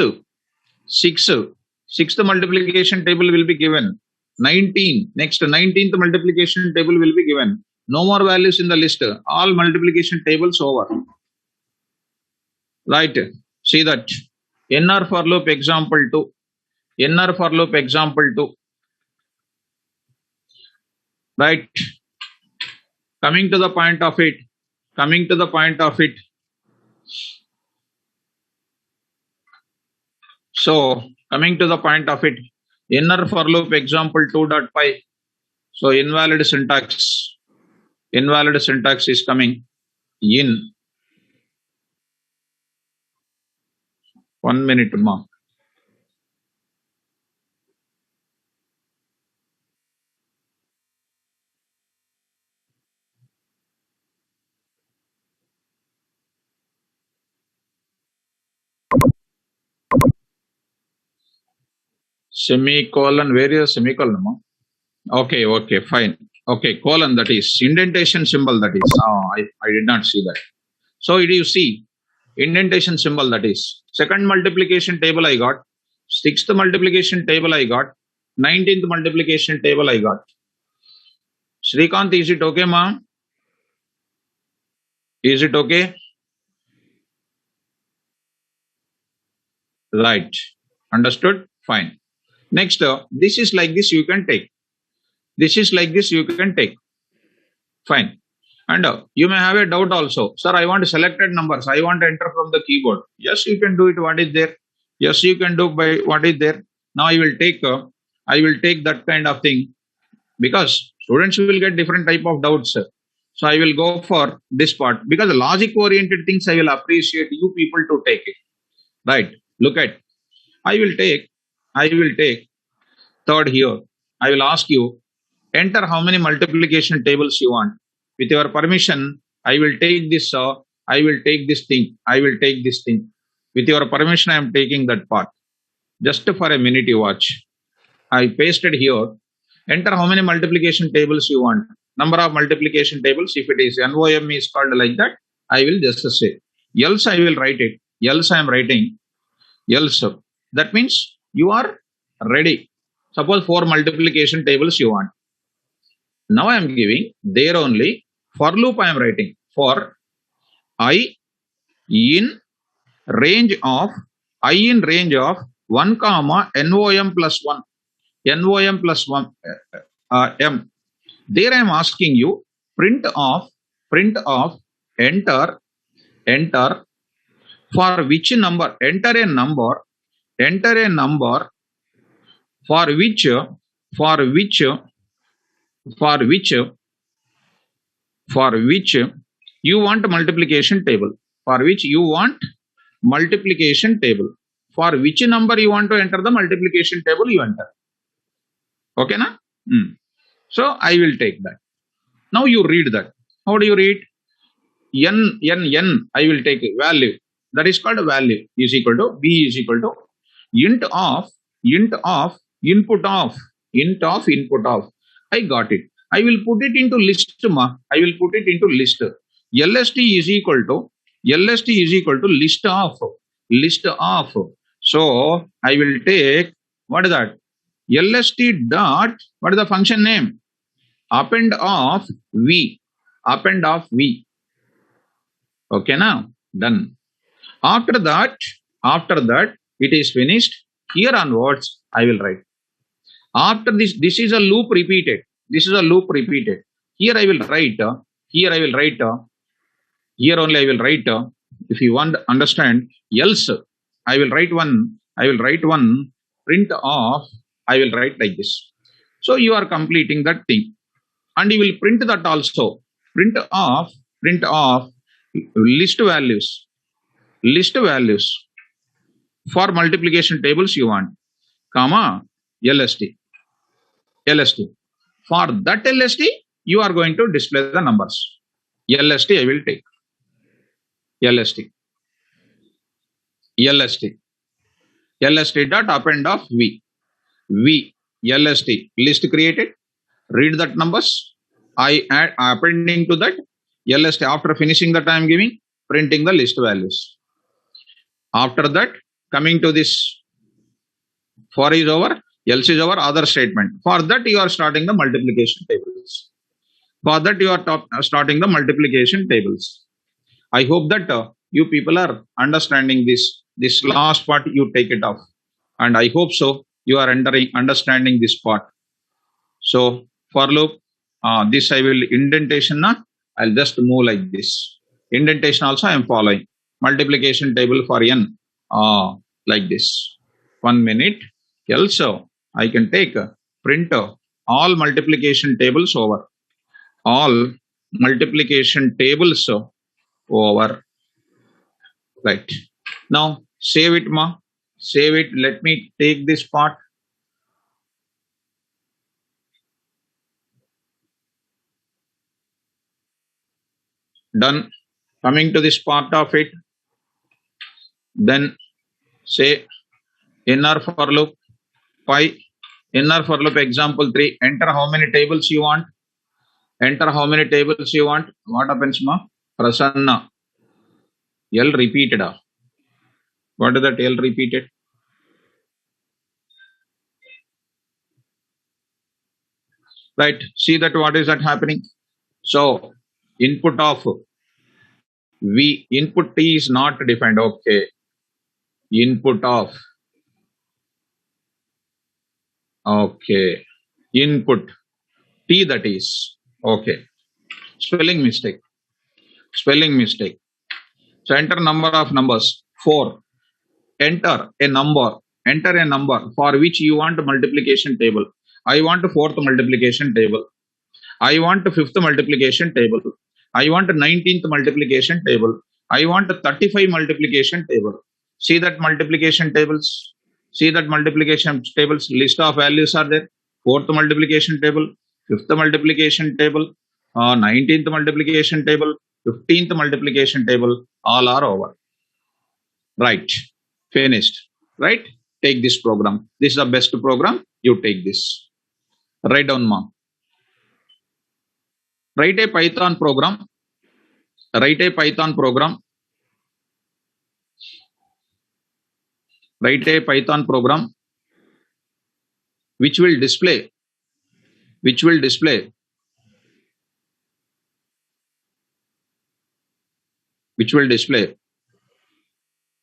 Sixth multiplication table will be given. 19. Next 19th multiplication table will be given. No more values in the list. All multiplication tables over. Right. See that. Inner for loop example 2. Inner for loop example 2. Right. Coming to the point of it. So coming to the point of it. Inner for loop example 2.5. So invalid syntax is coming in 1 minute mark. Semicolon, where is semicolon? Okay, fine. Okay, colon, that is indentation symbol, that is. I did not see that. So you see indentation symbol, that is second multiplication table I got, sixth multiplication table I got, 19th multiplication table I got. Srikanth, is it okay, ma? Is it okay? Right. Understood? Fine. Next, this is like this, you can take. This is like this, you can take. Fine. And you may have a doubt also. Sir, I want selected numbers. I want to enter from the keyboard. Yes, you can do it. What is there? Yes, you can do by what is there. Now I will take that kind of thing, because students will get different type of doubts. So I will go for this part because logic oriented things I will appreciate you people to take it. Right. Look at, I will take, I will take third here. I will ask you, enter how many multiplication tables you want. With your permission, I will take this, I will take this thing. I will take this thing. With your permission, I am taking that part. Just for a minute, you watch. I pasted here. Enter how many multiplication tables you want. Number of multiplication tables. If it is NOM is called like that, I will just say. Else I will write it. Else I am writing. Else. That means you are ready. Suppose 4 multiplication tables you want. Now I am giving there only for loop I am writing. For I in range of 1 comma NOM plus 1. NOM plus 1 M. There I am asking you print of enter for which number, enter a number for which for which for which for which you want multiplication table, for which you want multiplication table, for which number you want to enter the multiplication table you enter. Okay na? So I will take that. Now you read that. How do you read? N I will take a value, that is called value, is equal to b is equal to int of input of. I got it. I will put it into list I will put it into list. LST is equal to list of. So I will take, what is that? LST dot, what is the function name? Append of v. Okay, now done. After that it is finished. Here onwards I will write. After this is a loop repeated. Here I will write. Here only I will write. If you want to understand, else I will write one print of. I will write like this. So you are completing that thing, and you will print that also. Print of list values for multiplication tables you want, comma LST. For that LST, you are going to display the numbers. LST I will take. LST dot append of v. LST list created. Read that numbers. I add appending to that LST. After finishing that, I am giving printing the list values. After that, coming to this, for is over, else is over, other statement. For that, you are starting the multiplication tables. I hope that you people are understanding this last part. You take it off, and I hope so. You are understanding this part. So for loop, this I will indentation. I'll just move like this. Indentation also I am following. Multiplication table for n, like this. 1 minute. Also, I can take print all multiplication tables over. All multiplication tables over. Right. Now save it, ma. Save it. Let me take this part. Done. Coming to this part of it. Then say inner for loop pi. Inner for loop example 3. Enter how many tables you want. What happens, ma? Prasanna. L repeated. What is that L repeated? Right. See that what is that happening? So input of V, input T is not defined. Okay. Input of. Okay. Input T, that is. Okay. Spelling mistake. So enter number of numbers. 4. Enter a number for which you want multiplication table. I want 4th multiplication table. I want 5th multiplication table. I want a 19th multiplication table. I want a 35 multiplication table. See that multiplication tables. See that multiplication tables. List of values are there. Fourth multiplication table, fifth multiplication table, 19th multiplication table, 15th multiplication table. All are over. Right. Finished. Right. Take this program. This is the best program. You take this. Write down, mom. Write a Python program. Write a Python program. Write a Python program which will display, which will display, which will display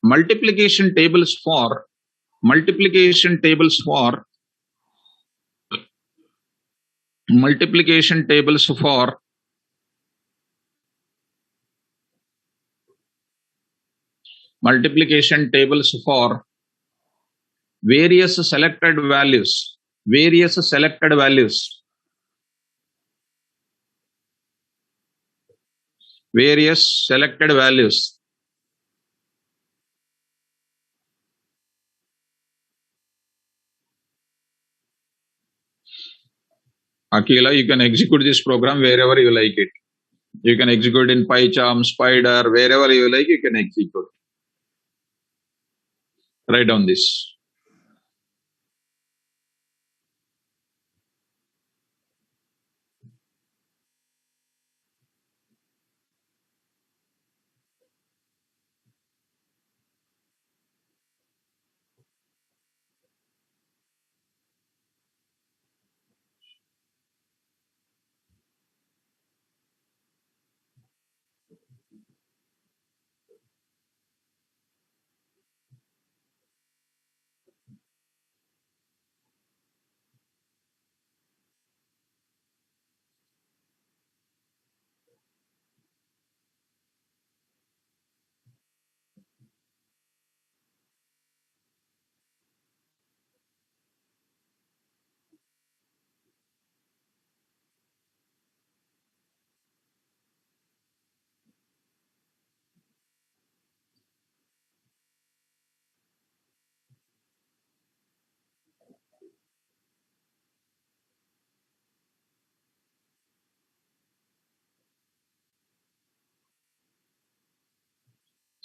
multiplication tables for, multiplication tables for, multiplication tables for multiplication tables for various selected values, various selected values, various selected values. Akila, you can execute this program wherever you like it. You can execute in PyCharm, Spider, wherever you like, you can execute. Write down this.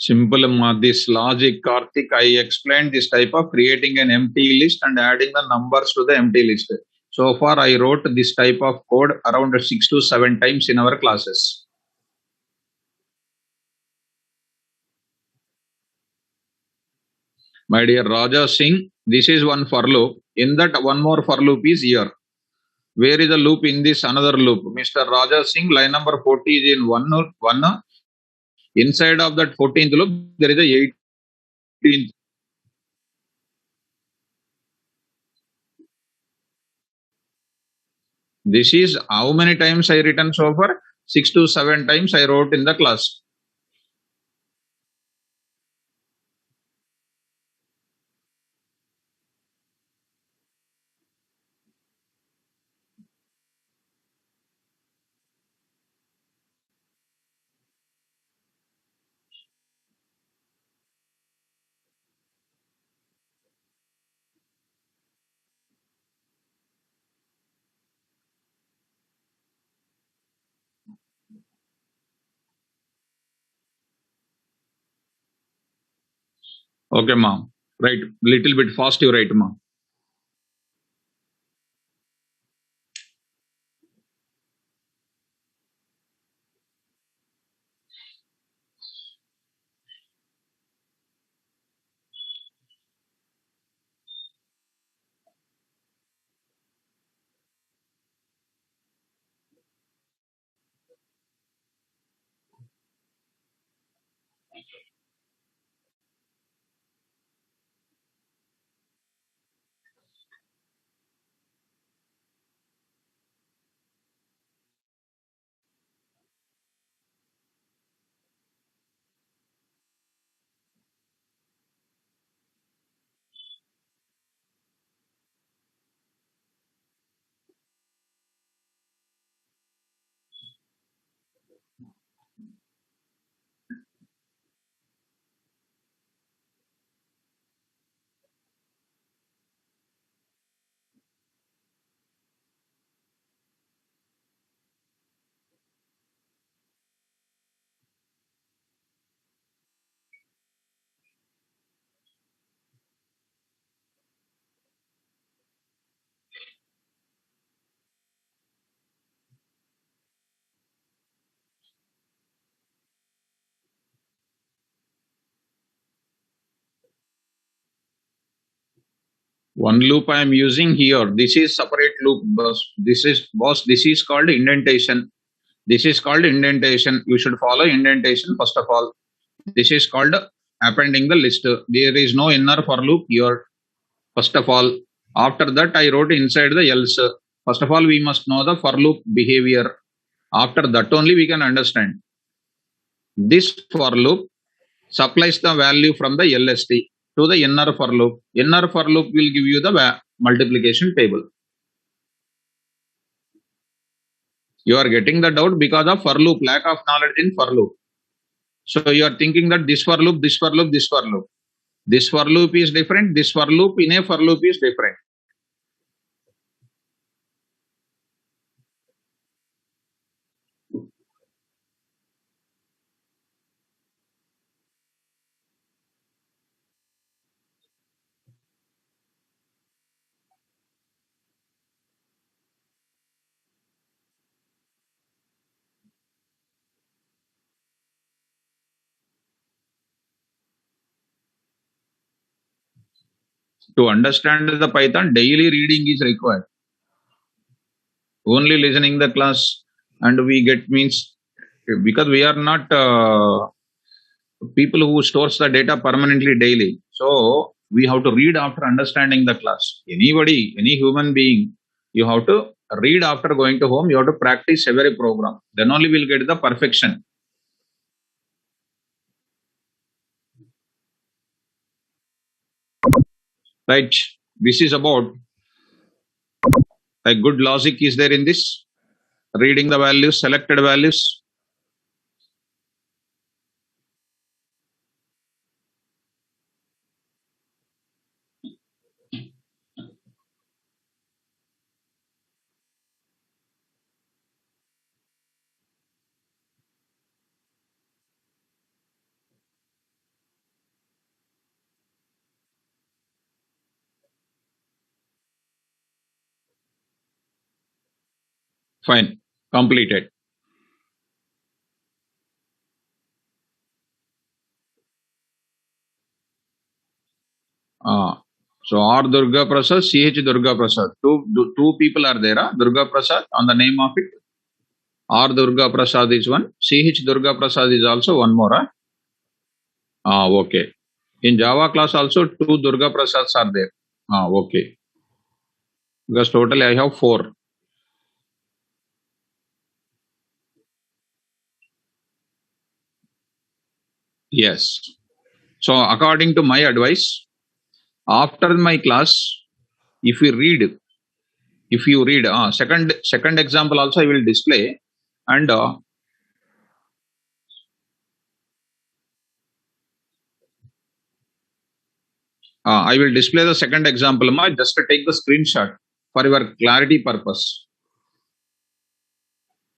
Simple, this logic, Karthik, I explained this type of creating an empty list and adding the numbers to the empty list. So far, I wrote this type of code around 6 to 7 times in our classes. My dear Raja Singh, this is one for loop. In that, one more for loop is here. Where is the loop in this another loop? Mr. Raja Singh, line number 40 is in one. Inside of that 14th loop, there is a 18th. This is how many times I written so far? 6 to 7 times I wrote in the class. Okay, ma'am. Right. Little bit fast you write, ma'am. One loop I am using here. This is separate loop, boss. This is called indentation. This is called indentation. You should follow indentation first of all. This is called appending the list. There is no inner for loop here. First of all, after that I wrote inside the else. First of all, we must know the for loop behavior. After that only we can understand. This for loop supplies the value from the LST to the inner for loop. Inner for loop will give you the multiplication table. You are getting the doubt because of for loop, lack of knowledge in for loop. So you are thinking that this for loop, this for loop, this for loop. This for loop is different. This for loop in a for loop is different. To understand the Python, daily reading is required. Only listening the class and we get means, because we are not people who stores the data permanently daily. So we have to read after understanding the class. Anybody, any human being, you have to read after going to home. You have to practice every program. Then only we'll get the perfection. Right? This is about a good logic is there in this. Reading the values, selected values. Fine. Completed. So R Durga Prasad, CH Durga Prasad. Two people are there. Durga Prasad on the name of it. R Durga Prasad is one. CH Durga Prasad is also one more. Okay. In Java class also two Durga Prasads are there. Okay. Because totally I have four. Yes. So according to my advice, after my class, if you read, second example also I will display, and I will display the second example. Just to take the screenshot for your clarity purpose.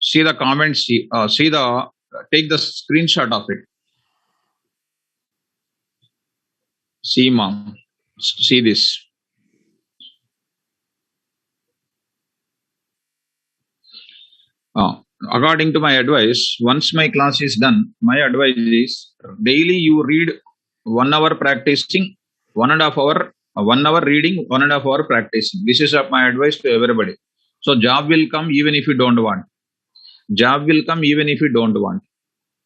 See the comments. Take the screenshot of it. See, mom. See this. According to my advice, once my class is done, my advice is daily you read 1 hour practicing, 1.5 hour, 1 hour reading, 1.5 hour practicing. This is my advice to everybody. So job will come even if you don't want. Job will come even if you don't want.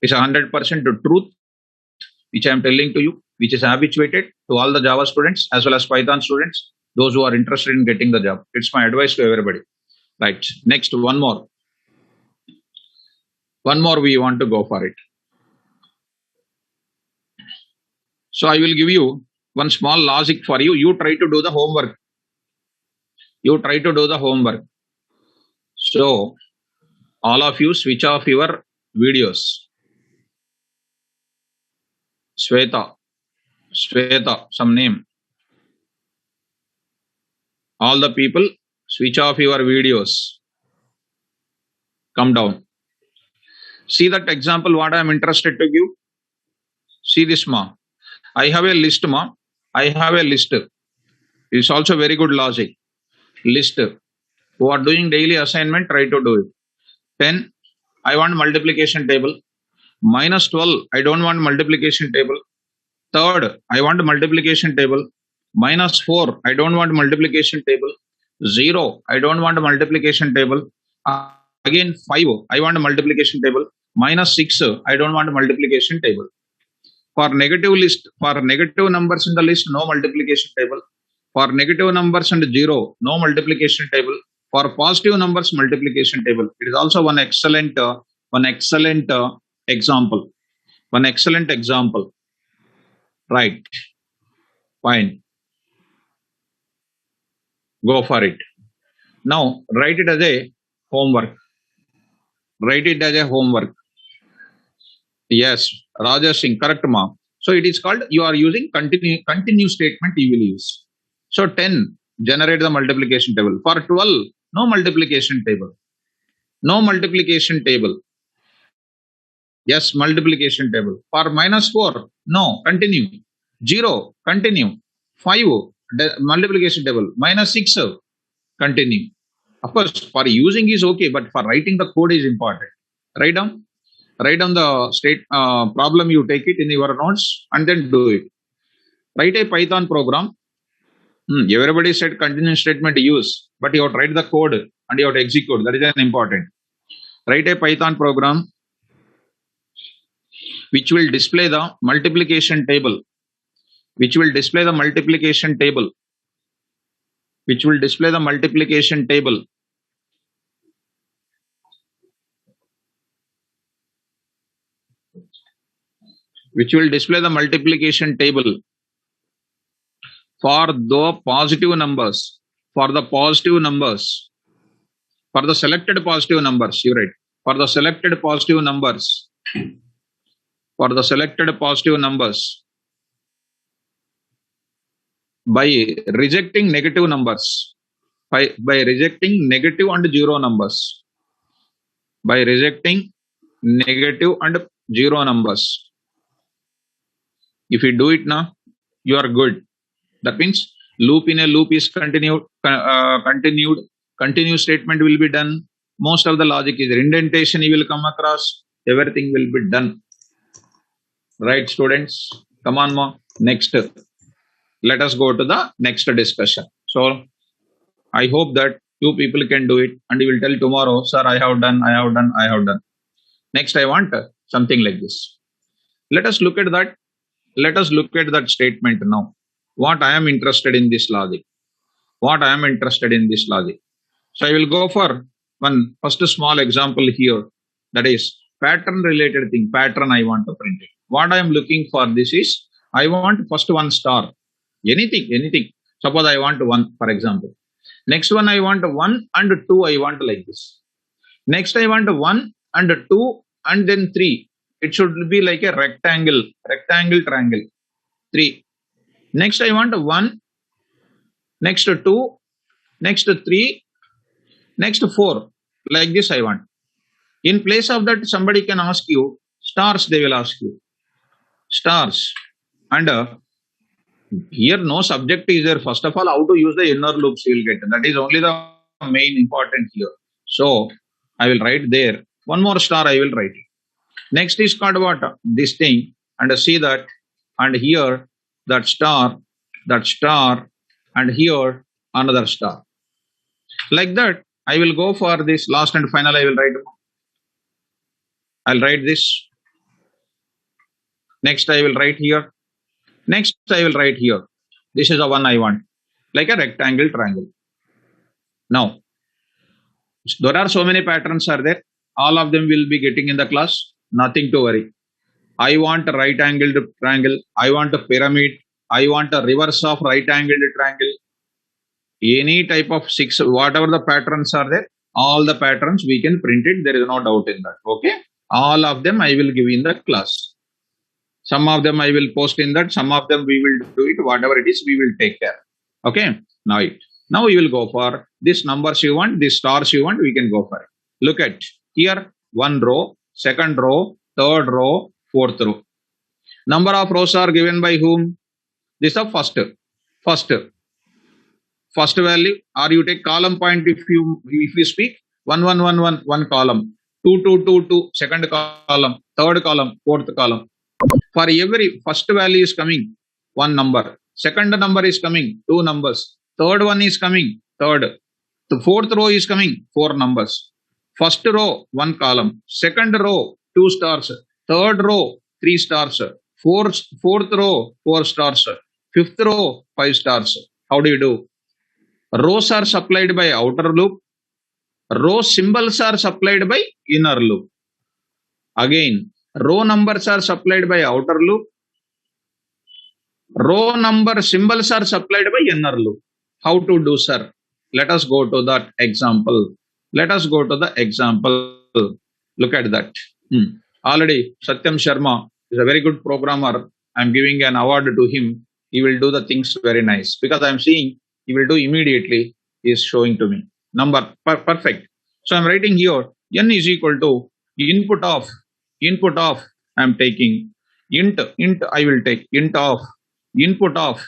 It's 100% the truth which I am telling to you, which is habituated to all the Java students as well as Python students, those who are interested in getting the job. It's my advice to everybody. Right. Next, one more. One more we want to go for it. So I will give you one small logic for you. You try to do the homework. You try to do the homework. So all of you switch off your videos. Sweta, some name. All the people switch off your videos. Come down. See that example what I am interested to give. See this, ma. I have a list, ma. I have a list. It's also very good logic. List. Who are doing daily assignment, try to do it. 10, I want multiplication table. Minus 12, I don't want multiplication table. Third, I want multiplication table. Minus 4, I don't want multiplication table. 0, I don't want a multiplication table. Again 5, I want a multiplication table. Minus 6, I don't want a multiplication table. For negative numbers in the list, no multiplication table. For negative numbers and 0, no multiplication table. For positive numbers, multiplication table. It is also one excellent example. One excellent example. Right. Fine. Go for it. Now write it as a homework. Write it as a homework. Yes, Raja Singh, correct, ma. So it is called, you are using continue statement you will use. So 10, generate the multiplication table. For 12, no multiplication table. No multiplication table. Yes, multiplication table. For minus 4, no, continue. 0, continue. 5, multiplication table. Minus 6, continue. Of course, for using is okay, but for writing the code is important. Write down the state problem, you take it in your notes and then do it. Write a Python program. Everybody said continuous statement use, but you have to write the code and you have to execute. That is an important. Write a Python program which will display the multiplication table. Which will display the multiplication table. Which will display the multiplication table. Which will display the multiplication table for the positive numbers. For the positive numbers. For the selected positive numbers, you write. For the selected positive numbers. For the selected positive numbers. By rejecting negative numbers. By rejecting negative and 0 numbers. By rejecting negative and 0 numbers. If you do it now, you are good. That means loop in a loop is continued. Continue statement will be done. Most of the logic is indentation you will come across. Everything will be done. Right, students? Come on, ma. Next. Let us go to the next discussion. So, I hope that you people can do it and you will tell tomorrow, sir, I have done. Next, I want something like this. Let us look at that. Let us look at that statement now. What I am interested in this logic. What I am interested in this logic. So I will go for one first small example here. That is pattern related thing. Pattern I want to print it. What I am looking for this is, I want first one star. Anything. Suppose I want 1, for example. Next one I want 1 and 2. I want like this. Next I want 1 and 2 and then 3. It should be like a rectangle, triangle. 3. Next I want 1, next 2, next 3, next 4. Like this I want. In place of that, somebody can ask you stars. They will ask you stars. And here no subject is there. First of all, how to use the inner loops you will get. That is only the main important here. So I will write there. One more star I will write it. Next is called what? This thing. And see that. And here that star, and here another star. Like that, I will go for this last and final. I will write. I'll write this. Next, I will write here. Next, I will write here. This is the one I want, like a rectangle, triangle. Now, there are so many patterns are there. All of them will be getting in the class. Nothing to worry. I want a right angled triangle. I want a pyramid. I want a reverse of right angled triangle. Any type of 6, whatever the patterns are there, all the patterns we can print it. There is no doubt in that. Okay. All of them I will give in the class. Some of them I will post in that. Some of them we will do it. Whatever it is, we will take care. Okay. Now we will go for this numbers you want, this stars you want. We can go for it. Look at here. One row, second row, third row, fourth row. Number of rows are given by whom? This is the first value, or you take column point. If you speak 1 column, 2 second column, third column, fourth column. For every first value is coming one number. Second number is coming, 2 numbers. Third one is coming, third. The fourth row is coming, 4 numbers. First row, 1 column. Second row, 2 stars. Third row, 3 stars. Fourth row, 4 stars. Fifth row, 5 stars. How do you do? Rows are supplied by outer loop. Row symbols are supplied by inner loop. Again, row numbers are supplied by outer loop. Row number symbols are supplied by inner loop. How to do, sir? Let us go to that example. Let us go to the example. Look at that. Already, Satyam Sharma is a very good programmer. I'm giving an award to him. He will do the things very nice because I'm seeing he will do immediately. He is showing to me. Number perfect. So I'm writing here n is equal to input of I'm taking int I will take int of input of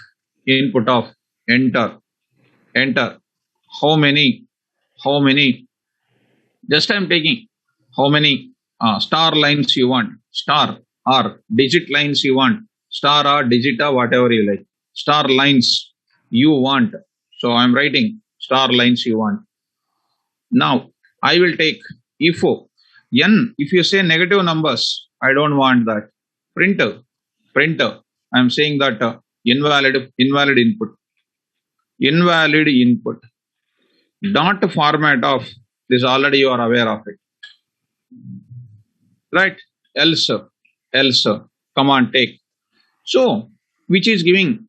enter how many just I'm taking how many star lines you want, star or digit lines you want, star or digit or whatever you like, star lines you want. So I'm writing star lines you want. Now I will take if n, if you say negative numbers, I don't want that. Printer, I'm saying that invalid input. Dot format of this already you are aware of it, right? Else, come on, take. So which is giving.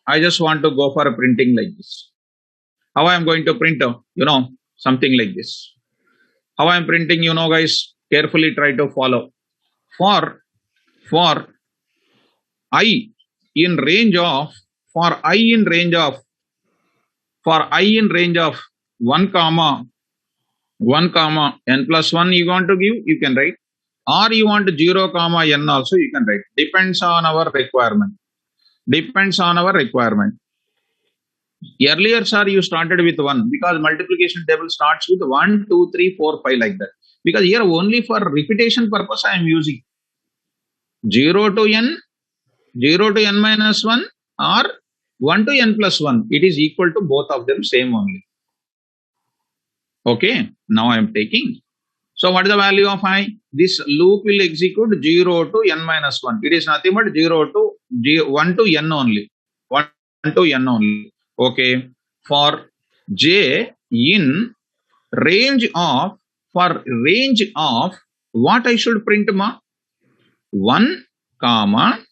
I just want to go for a printing like this. How I am going to print? Something like this. How I am printing? Guys, carefully try to follow. For I in range of 1 comma n plus 1 you want to give, you can write, or you want 0 comma n also you can write. Depends on our requirement. Earlier, sir, you started with 1 because multiplication table starts with 1, 2, 3, 4, 5 like that. Because here only for repetition purpose I am using 0 to n minus 1 or 1 to n plus 1. It is equal to both of them same only. Okay, now I am taking. So what is the value of I? This loop will execute 0 to n minus 1. It is nothing but 1 to n only. 1 to n only. Okay. For j in range of, what I should print, ma? 1 comma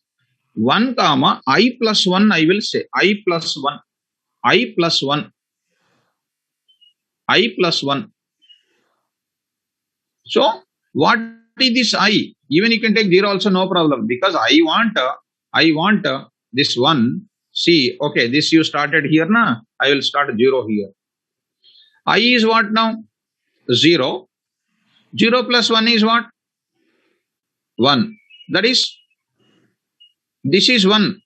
I plus 1 I will say. I plus 1. So what is this I? Even you can take 0 also, no problem, because I want this 1. See, okay, this you started here na, I will start 0 here. I is what now? 0. 0 plus 1 is what? 1. That is, this is 1.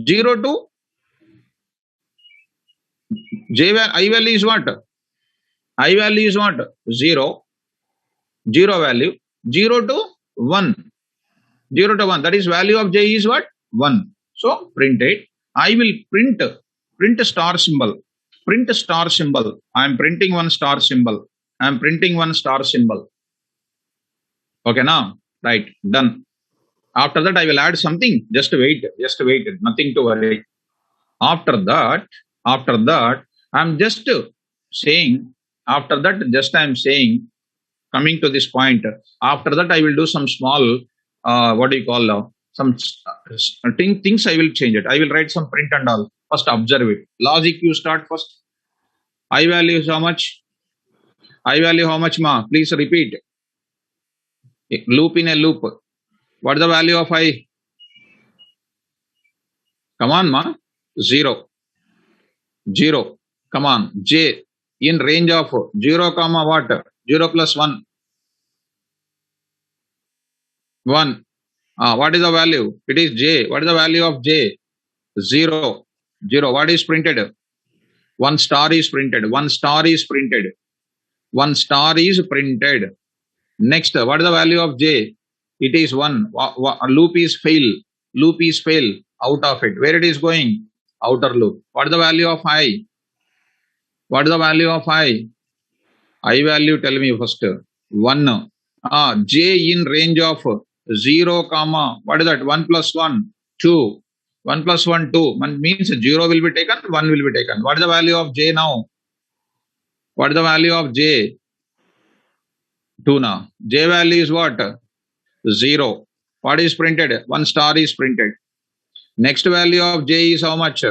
0 to I value is what? I value is what? 0. 0 value. 0 to 1. 0 to 1. That is, value of j is what? 1. So print it. I will print star symbol. I am printing one star symbol. Okay, now, right, done. After that, I will add something. Just wait. Nothing to worry. After that, I'm just saying. After that, I am saying. Coming to this point. After that, I will do some small. Some things I will change it. I will write some print and all. First observe it. Logic you start first. I value is how much? Ma? Please repeat. Loop in a loop. What is the value of I? Come on, ma. 0. Come on. J in range of 0 comma what? 0 plus 1. 1. What is the value? It is j. What is the value of j? 0. What is printed? 1 star is printed. Next, what is the value of j? It is 1. Loop is fail. out of it. Where it is going? Outer loop. What is the value of I? What is the value of I? I value, tell me first. 1. J in range of 0, comma, what is that? 1 plus 1, 2. 1 plus 1, 2. Means 0 will be taken, 1 will be taken. What is the value of J now? What is the value of J? 2 now. J value is what? 0. What is printed? 1 star is printed. Next value of J is how much?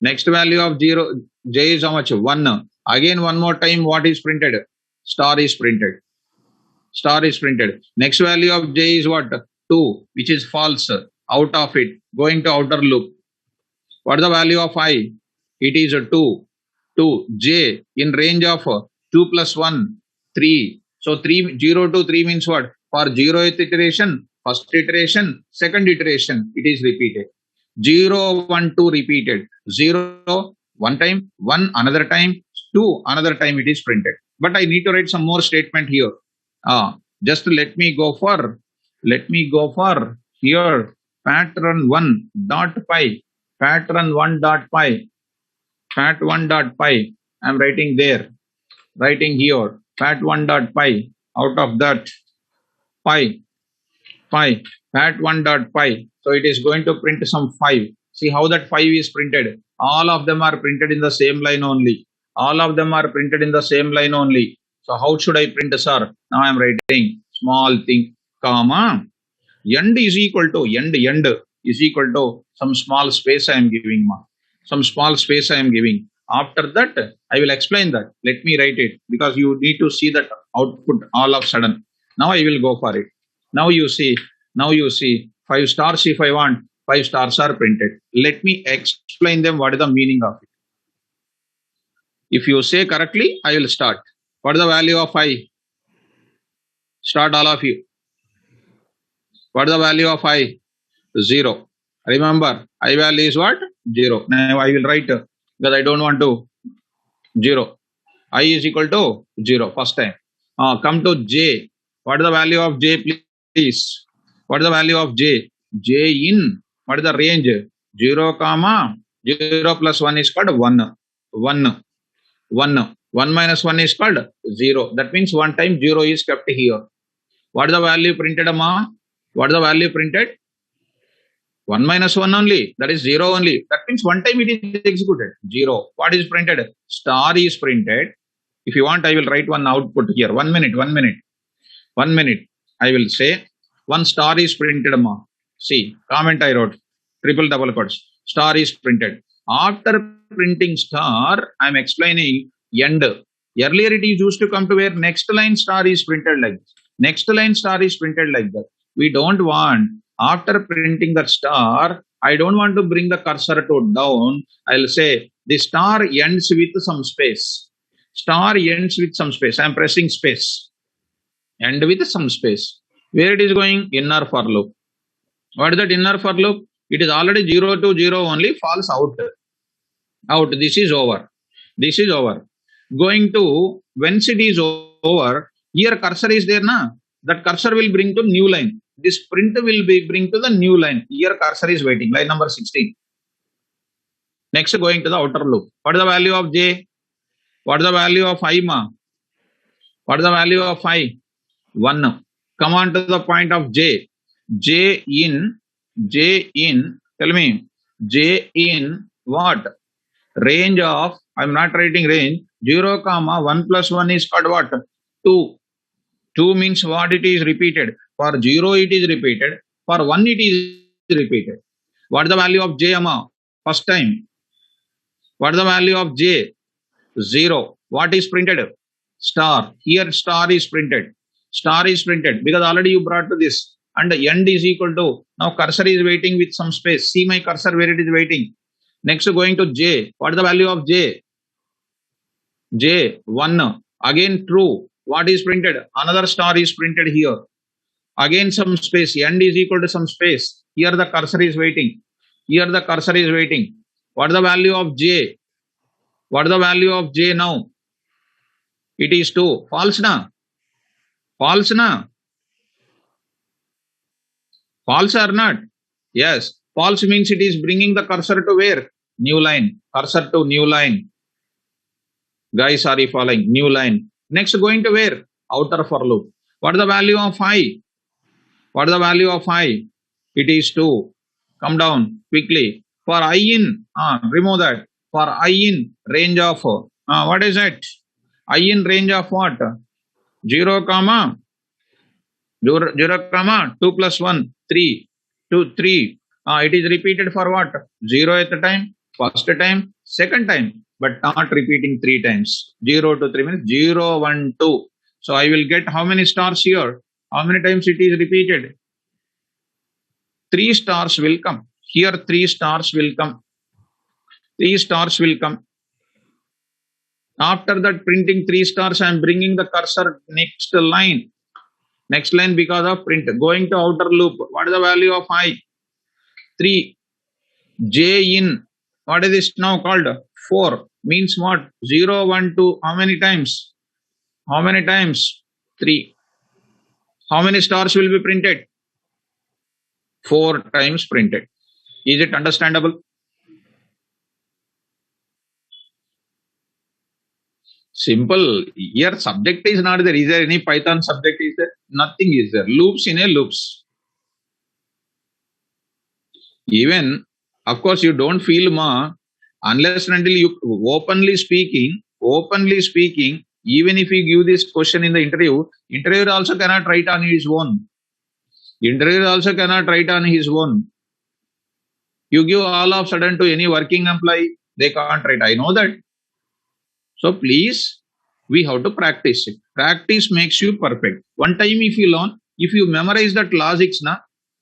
Next value of 0, J is how much? 1. Again, one more time, what is printed? Star is printed. Star is printed. Next value of J is what? 2, which is false. Out of it, going to outer loop. What is the value of I? It is 2. 2. J in range of 2 plus 1, 3. So 3, 0 to 3 means what? For 0th iteration, first iteration, second iteration, it is repeated. 0, 1, 2 repeated. 0, one time, 1 another time, 2 another time it is printed. But I need to write some more statement here. Just let me go for here pattern 1 dot py, pattern 1 dot py, pat1 dot py. I am writing there, writing here pat1 dot py. Out of that py, pat1 dot py. So it is going to print some 5. See how that 5 is printed. All of them are printed in the same line only. All of them are printed in the same line only. So how should I print, sir? Now I am writing small thing, comma, end is equal to, end is equal to some small space I am giving, some small space I am giving. After that, I will explain that. Let me write it because you need to see that output all of a sudden. Now I will go for it. Now you see 5 stars if I want, 5 stars are printed. Let me explain them what is the meaning of it. If you say correctly, I will start. What is the value of I? Start all of you. What is the value of I? 0. Remember, I value is what? 0. Now I will write because I don't want to 0. I is equal to 0 first time. Come to J. What is the value of J, please? What is the value of J? J in, what is the range? 0, comma, 0 plus 1 is called 1. 1. 1. 1 minus 1 is called 0. That means one time 0 is kept here. What is the value printed, amma? What is the value printed? 1 minus 1 only. That is 0 only. That means one time it is executed. 0. What is printed? Star is printed. If you want, I will write one output here. 1 minute. 1 minute. 1 minute. I will say 1 star is printed, amma. See, comment I wrote. Triple double quotes. Star is printed. After printing star, I am explaining end. Earlier it is used to come to where next line star is printed like this. Next line star is printed like that. We don't want, after printing that star, I don't want to bring the cursor to down. I'll say the star ends with some space. Star ends with some space. I am pressing space. End with some space. Where it is going? Inner for loop. What is that inner for loop? It is already 0 to 0 only, falls out. Out. This is over. This is over. Going to, once it is over, here cursor is there, na? That cursor will bring to new line. This print will be bring to the new line. Here cursor is waiting, line number 16. Next, going to the outer loop. What is the value of J? What is the value of I, ma? What is the value of I? 1. Come on to the point of J. J in, tell me, J in what? Range of, I am not writing range, 0, comma, 1 plus 1 is called what? 2. 2 means what it is repeated. For 0 it is repeated. For 1 it is repeated. What is the value of J, amma? First time. What is the value of J? 0. What is printed? Star. Here star is printed. Star is printed because already you brought to this. And end is equal to, now cursor is waiting with some space. See my cursor where it is waiting. Next going to J. What is the value of J? J, 1. Again true. What is printed? Another star is printed here. Again some space. End is equal to some space. Here the cursor is waiting. Here the cursor is waiting. What is the value of J? What is the value of J now? It is 2. False na? False na? False or not? Yes. False means it is bringing the cursor to where? New line. Cursor to new line. Guys, are you following? New line. Next, going to where? Outer for loop. What is the value of I? What is the value of I? It is 2. Come down quickly. For I in, remove that. For I in range of, what is it? I in range of what? 0, comma 0, comma 2 plus 1, 3. 2, 3. It is repeated for what? 0 at the time, first time, second time, but not repeating 3 times. 0 to 3 means 0, 1, 2. So I will get how many stars here? How many times it is repeated? 3 stars will come. Here 3 stars will come. 3 stars will come. After that printing 3 stars, I am bringing the cursor next line. Next line because of print. Going to outer loop. What is the value of I? 3. J in. What is this now called? 4. Means what? 0, 1, 2. How many times? How many times? 3. How many stars will be printed? 4 times printed. Is it understandable? Simple. Here subject is not there. Is there any Python subject is there? Nothing is there. Loops in a loops. Even, of course, you don't feel unless and until you openly speaking, even if you give this question in the interviewer also cannot write on his own. Interviewer also cannot write on his own. You give all of sudden to any working employee, they can't write. I know that. So please, we have to practice it. Practice makes you perfect. One time if you learn, if you memorize that logics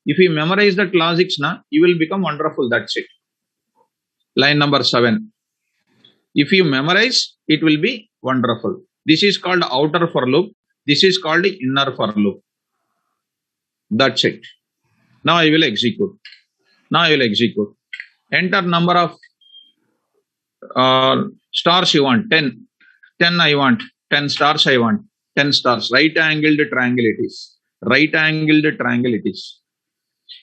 you will become wonderful. That's it. Line number 7. If you memorize, it will be wonderful. This is called outer for loop. This is called inner for loop. That's it. Now I will execute. Enter number of stars you want. 10. 10 I want. 10 stars I want. 10 stars. Right angled triangle it is. Right angled triangle it is.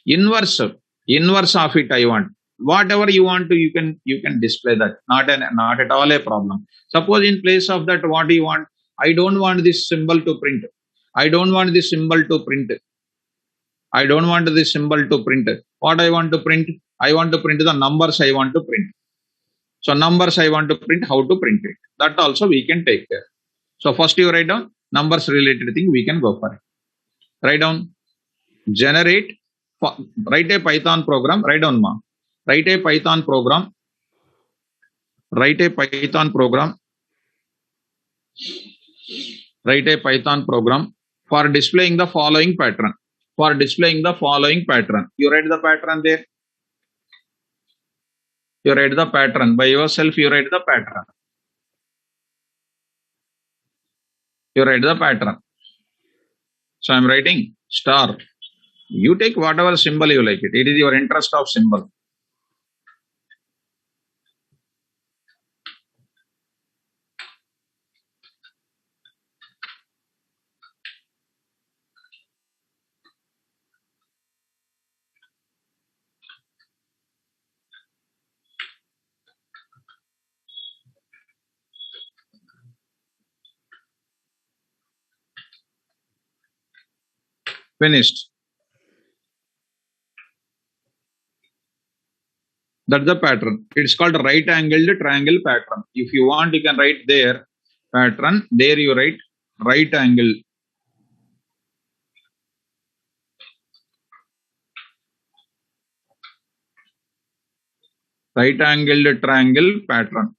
Inverse of it I want. Whatever you want to, you can display that. Not at all a problem. Suppose in place of that, what do you want? I don't want this symbol to print. I don't want this symbol to print. I don't want this symbol to print. What I want to print? I want to print the numbers I want to print. So numbers I want to print, how to print it. That also we can take care. So first you write down numbers related thing, we can go for it. Write down generate, write a Python program, write down ma. Write a Python program. Write a Python program. Write a Python program for displaying the following pattern. For displaying the following pattern. You write the pattern there. You write the pattern by yourself. You write the pattern. You write the pattern. So I'm writing star. You take whatever symbol you like it. It is your interest of symbol. Finished. That's the pattern. It's called right angled triangle pattern. If you want, you can write there pattern. There you write right angle. Right angled triangle pattern.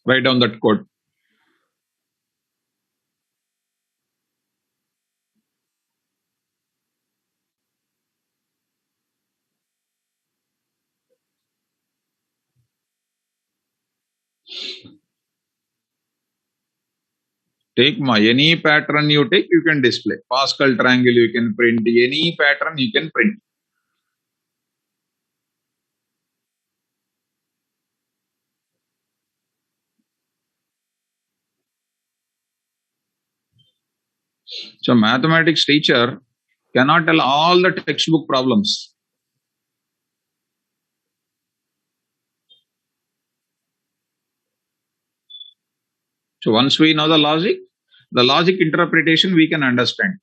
Write down that code. Take any pattern you take, you can display. Pascal triangle you can print, any pattern you can print. So mathematics teacher cannot tell all the textbook problems. So once we know the logic interpretation we can understand.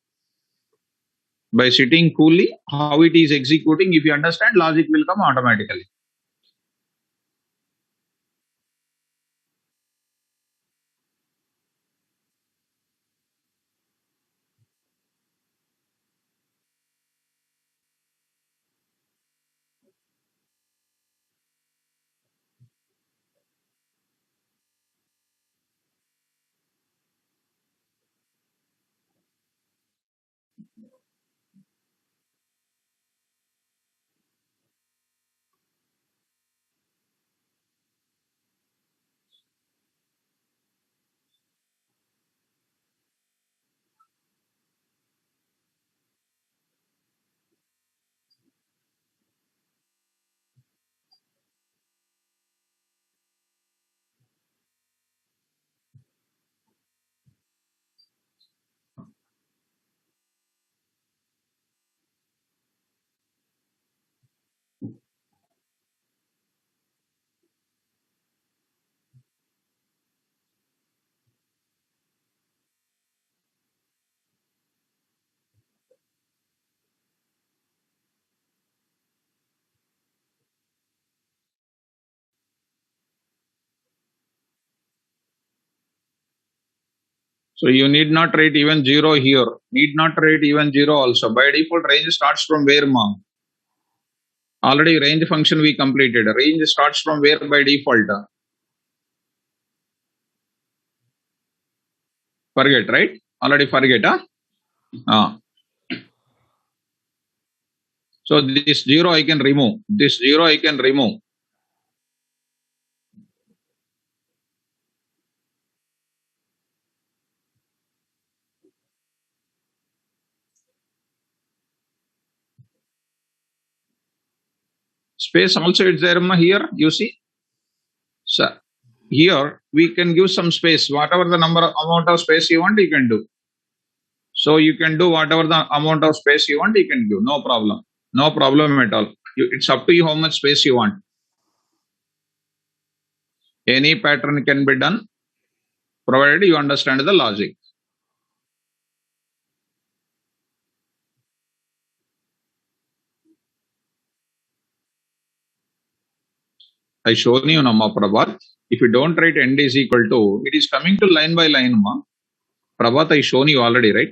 By sitting coolly, how it is executing, if you understand, logic will come automatically. So you need not write even 0 here. Need not write even 0 also. By default, range starts from where, mom? Already range function we completed. Range starts from where by default? Forget, right? Already forget, huh? So this 0 I can remove. This 0 I can remove. Space also is there here, you see. So here we can give some space. Whatever the amount of space you want, you can do. So you can do whatever the amount of space you want, you can do. No problem. No problem at all. It's up to you how much space you want. Any pattern can be done, provided you understand the logic. I shown you, Nama Prabhat. If you don't write end is equal to, it is coming to line by line, Ma. Prabhat, I shown you already, right?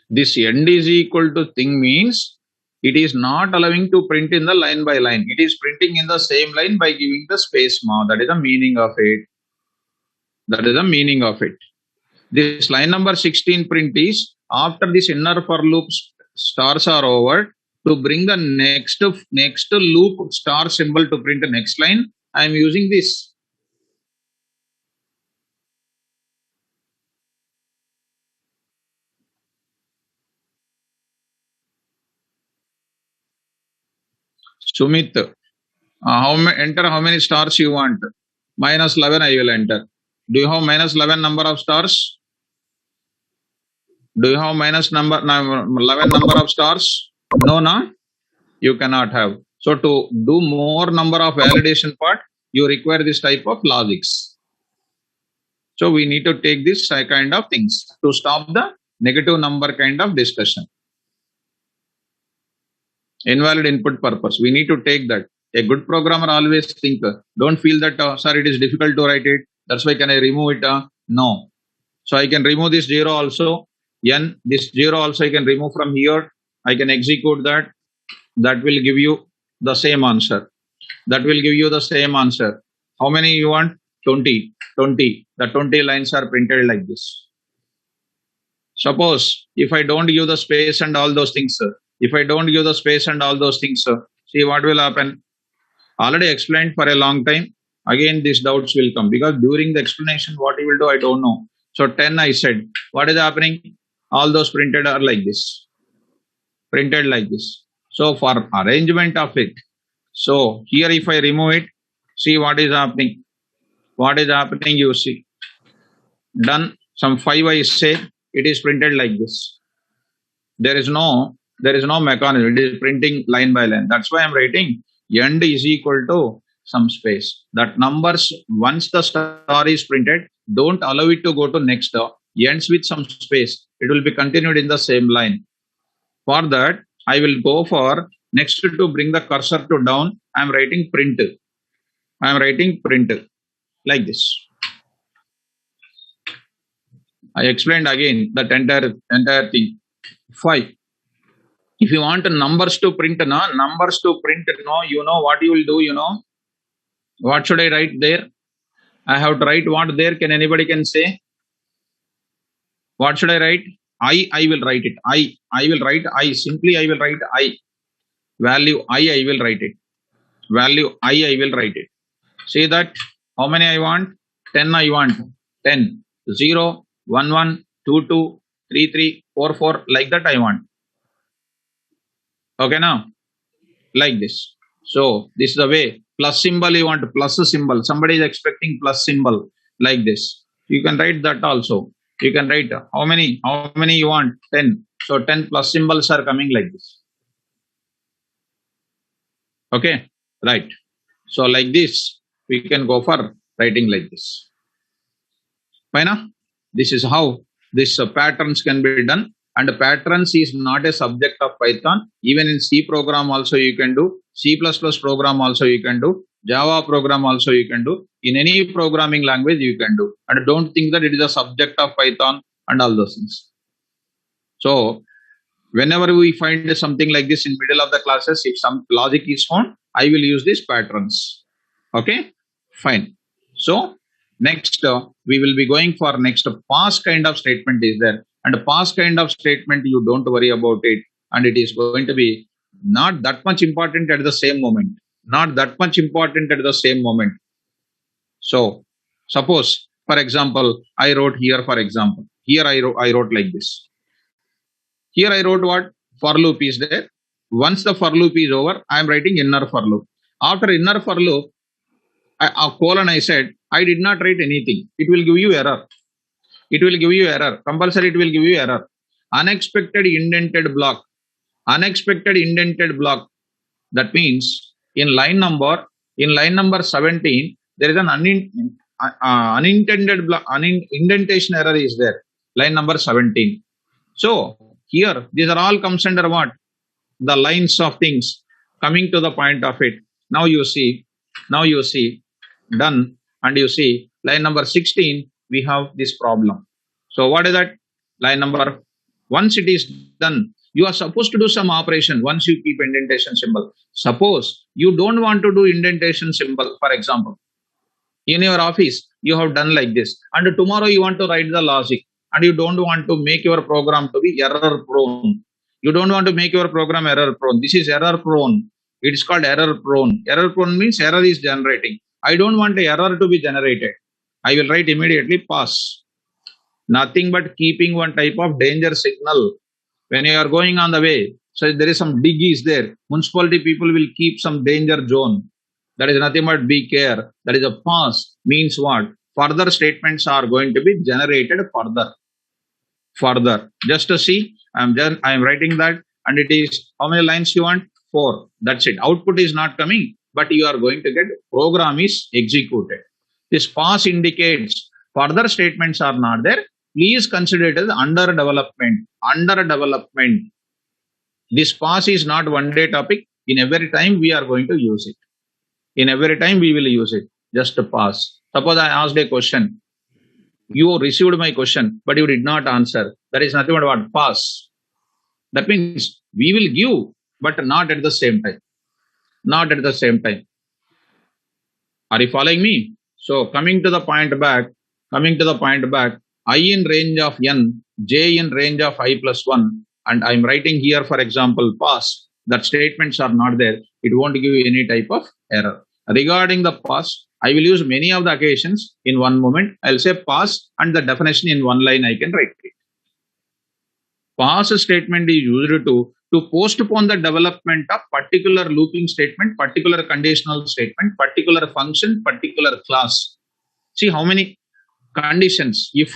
This end is equal to thing means it is not allowing to print in the line by line. It is printing in the same line by giving the space, Ma. That is the meaning of it. That is the meaning of it. This line number 16 print is after this inner for loop stars are over, to bring the next loop star symbol to print the next line, I am using this. Sumit, enter how many stars you want? Minus 11 I will enter. Do you have minus 11 number of stars? Do you have minus 11 number of stars? No, no, you cannot have. So to do more number of validation part, you require this type of logics. So we need to take this kind of things to stop the negative number kind of discussion. Invalid input purpose. We need to take that. A good programmer always think, don't feel that, sir, it is difficult to write it. That's why can I remove it? No. So I can remove this 0 also. N, this 0 also I can remove from here. I can execute that. That will give you the same answer. That will give you the same answer. How many you want? 20. 20. The 20 lines are printed like this. Suppose if I don't give the space and all those things, sir. If I don't give the space and all those things, sir, see what will happen. Already explained for a long time. Again, these doubts will come because during the explanation, what he will do, I don't know. So 10, I said, what is happening? All those printed are like this, printed like this. So for arrangement of it, so here if I remove it, see what is happening. What is happening? You see, done. Some 5 I say it is printed like this. There is no mechanism. It is printing line by line. That's why I'm writing end is equal to some space. That numbers, once the star is printed, don't allow it to go to next star. Ends with some space. It will be continued in the same line. For that, I will go for next to bring the cursor to down. I'm writing print. I'm writing print like this. I explained again that entire thing. 5. If you want numbers to print, you know what you will do, what should I write there? I have to write what there. Can anybody can say? What should I write? I will write it. I will write I. Simply I will write I. Value I will write it. Value I will write it. See that? How many I want? 10 I want. 10. 0, 1, 1, 2, 2, 3, 3, 4, 4. Like that I want. Okay now? Like this. So this is the way. Plus symbol, you want plus symbol. Somebody is expecting plus symbol like this. You can write that also. You can write how many you want? 10. So 10 plus symbols are coming like this. Okay, right. So like this, we can go for writing like this. Fine? This is how this patterns can be done. And patterns is not a subject of Python. Even in C program also you can do. C++ program also you can do. Java program also you can do. In any programming language you can do. And don't think that it is a subject of Python and all those things. So whenever we find something like this in middle of the classes, if some logic is found, I will use these patterns. Okay, fine. So next we will be going for next pass kind of statement is there. And a pass kind of statement, you don't worry about it. And it is going to be not that much important at the same moment. Not that much important at the same moment. So suppose, for example, I wrote here, for example, here I wrote like this. Here I wrote what? For loop is there. Once the for loop is over, I am writing inner for loop. After inner for loop, colon I said, I did not write anything. It will give you error. It will give you error. Compulsory, it will give you error. Unexpected indented block. Unexpected indented block. That means in line number 17, there is an unintended block, indentation error is there. Line number 17. So here, these are all comes under what? The lines of things coming to the point of it. Now you see, done, and you see line number 16, we have this problem. So what is that? Line number, once it is done, you are supposed to do some operation once you keep indentation symbol. Suppose you don't want to do indentation symbol, for example, in your office, you have done like this, and tomorrow you want to write the logic, and you don't want to make your program to be error prone. You don't want to make your program error prone. This is error prone. It is called error prone. Error prone means error is generating. I don't want the error to be generated. I will write immediately pass. Nothing but keeping one type of danger signal. When you are going on the way, so there is some dig is there. Municipality people will keep some danger zone. That is nothing but be care. That is a pass. Means what? Further statements are going to be generated further. Just to see, I am writing that, and it is how many lines you want? 4. That's it. Output is not coming, but you are going to get program is executed. This pass indicates further statements are not there. Please consider it as under development. Under development. This pass is not one day topic. In every time we are going to use it. In every time we will use it. Just to pass. Suppose I asked a question. You received my question, but you did not answer. That is nothing but what? Pass. That means we will give, but not at the same time. Not at the same time. Are you following me? So coming to the point back, I in range of n, j in range of I plus 1, and I'm writing here, for example, pass, that statements are not there. It won't give you any type of error. Regarding the pass, I will use many of the occasions in one moment. I'll say pass and the definition in one line I can write it. Pass statement is used to postpone the development of particular looping statement, particular conditional statement, particular function, particular class. See how many conditions, if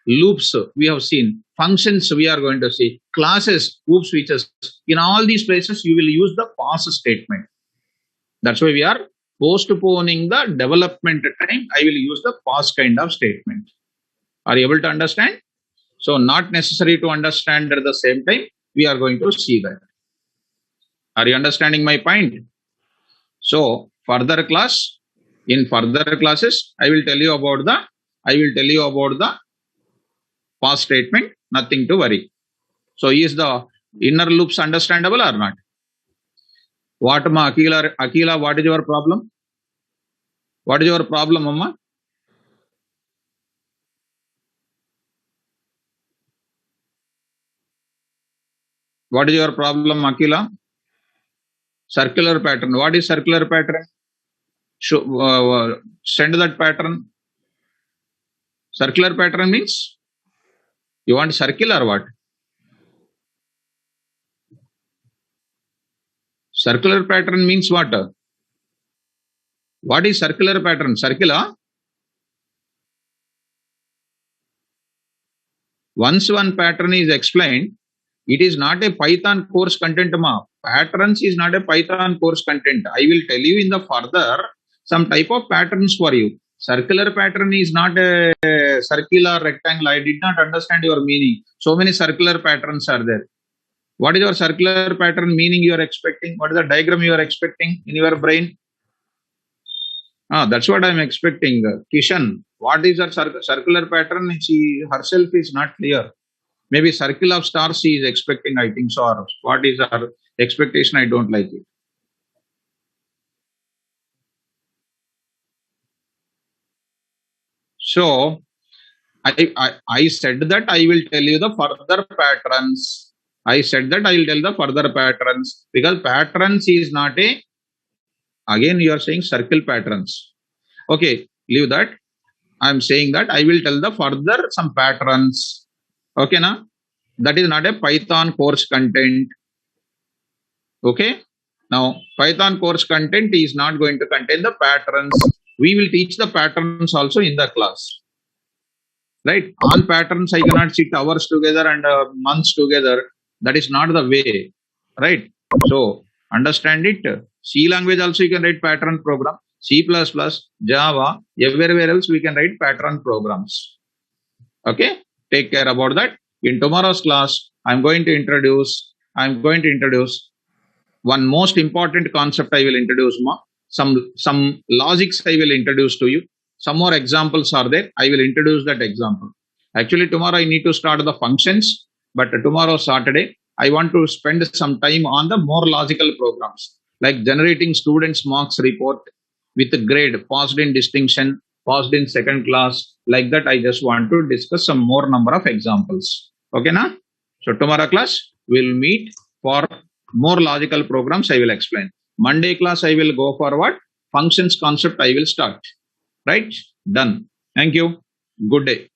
loops we have seen, functions we are going to see, classes, OOP switches. In all these places, you will use the pass statement. That's why we are postponing the development time. I will use the pass kind of statement. Are you able to understand? So not necessary to understand at the same time. We are going to see that. Are you understanding my point? So further class, in further classes, I will tell you about the pass statement. Nothing to worry. So is the inner loops understandable or not? What ma Akila, what is your problem? What is your problem, Mama? What is your problem, Akila? Circular pattern. What is circular pattern? Send that pattern. Circular pattern means you want circular what? Circular pattern means what? What is circular pattern? Circular. Once one pattern is explained, it is not a Python course content, ma. Patterns is not a Python course content. I will tell you in the further some type of patterns for you. Circular pattern is not a circular rectangle. I did not understand your meaning. So many circular patterns are there. What is your circular pattern meaning you are expecting? What is the diagram you are expecting in your brain? That's what I'm expecting. Kishan, what is her circular pattern? She herself is not clear. Maybe circle of stars she is expecting, I think so. Or what is her expectation? I don't like it. So I said that I will tell you the further patterns. I said that I will tell the further patterns because patterns is not a, again you are saying circle patterns. Okay, leave that. I'm saying that I will tell the further some patterns. Okay, now that is not a Python course content. Okay, now Python course content is not going to contain the patterns. We will teach the patterns also in the class. Right? All patterns I cannot sit hours together and months together. That is not the way. Right? So understand it. C language also you can write pattern program. C++, Java, everywhere else we can write pattern programs. Okay? Take care about that. In tomorrow's class, I'm going to introduce one most important concept I will introduce, ma. Some logics I will introduce to you. Some more examples are there. I will introduce that example. Actually, tomorrow I need to start the functions, but tomorrow Saturday, I want to spend some time on the more logical programs, like generating students' marks report with a grade, passed in distinction, passed in second class. Like that, I just want to discuss some more number of examples. Okay, na? So tomorrow class, we'll meet for more logical programs I will explain. Monday class I will go for what? Functions concept I will start. Right? Done. Thank you. Good day.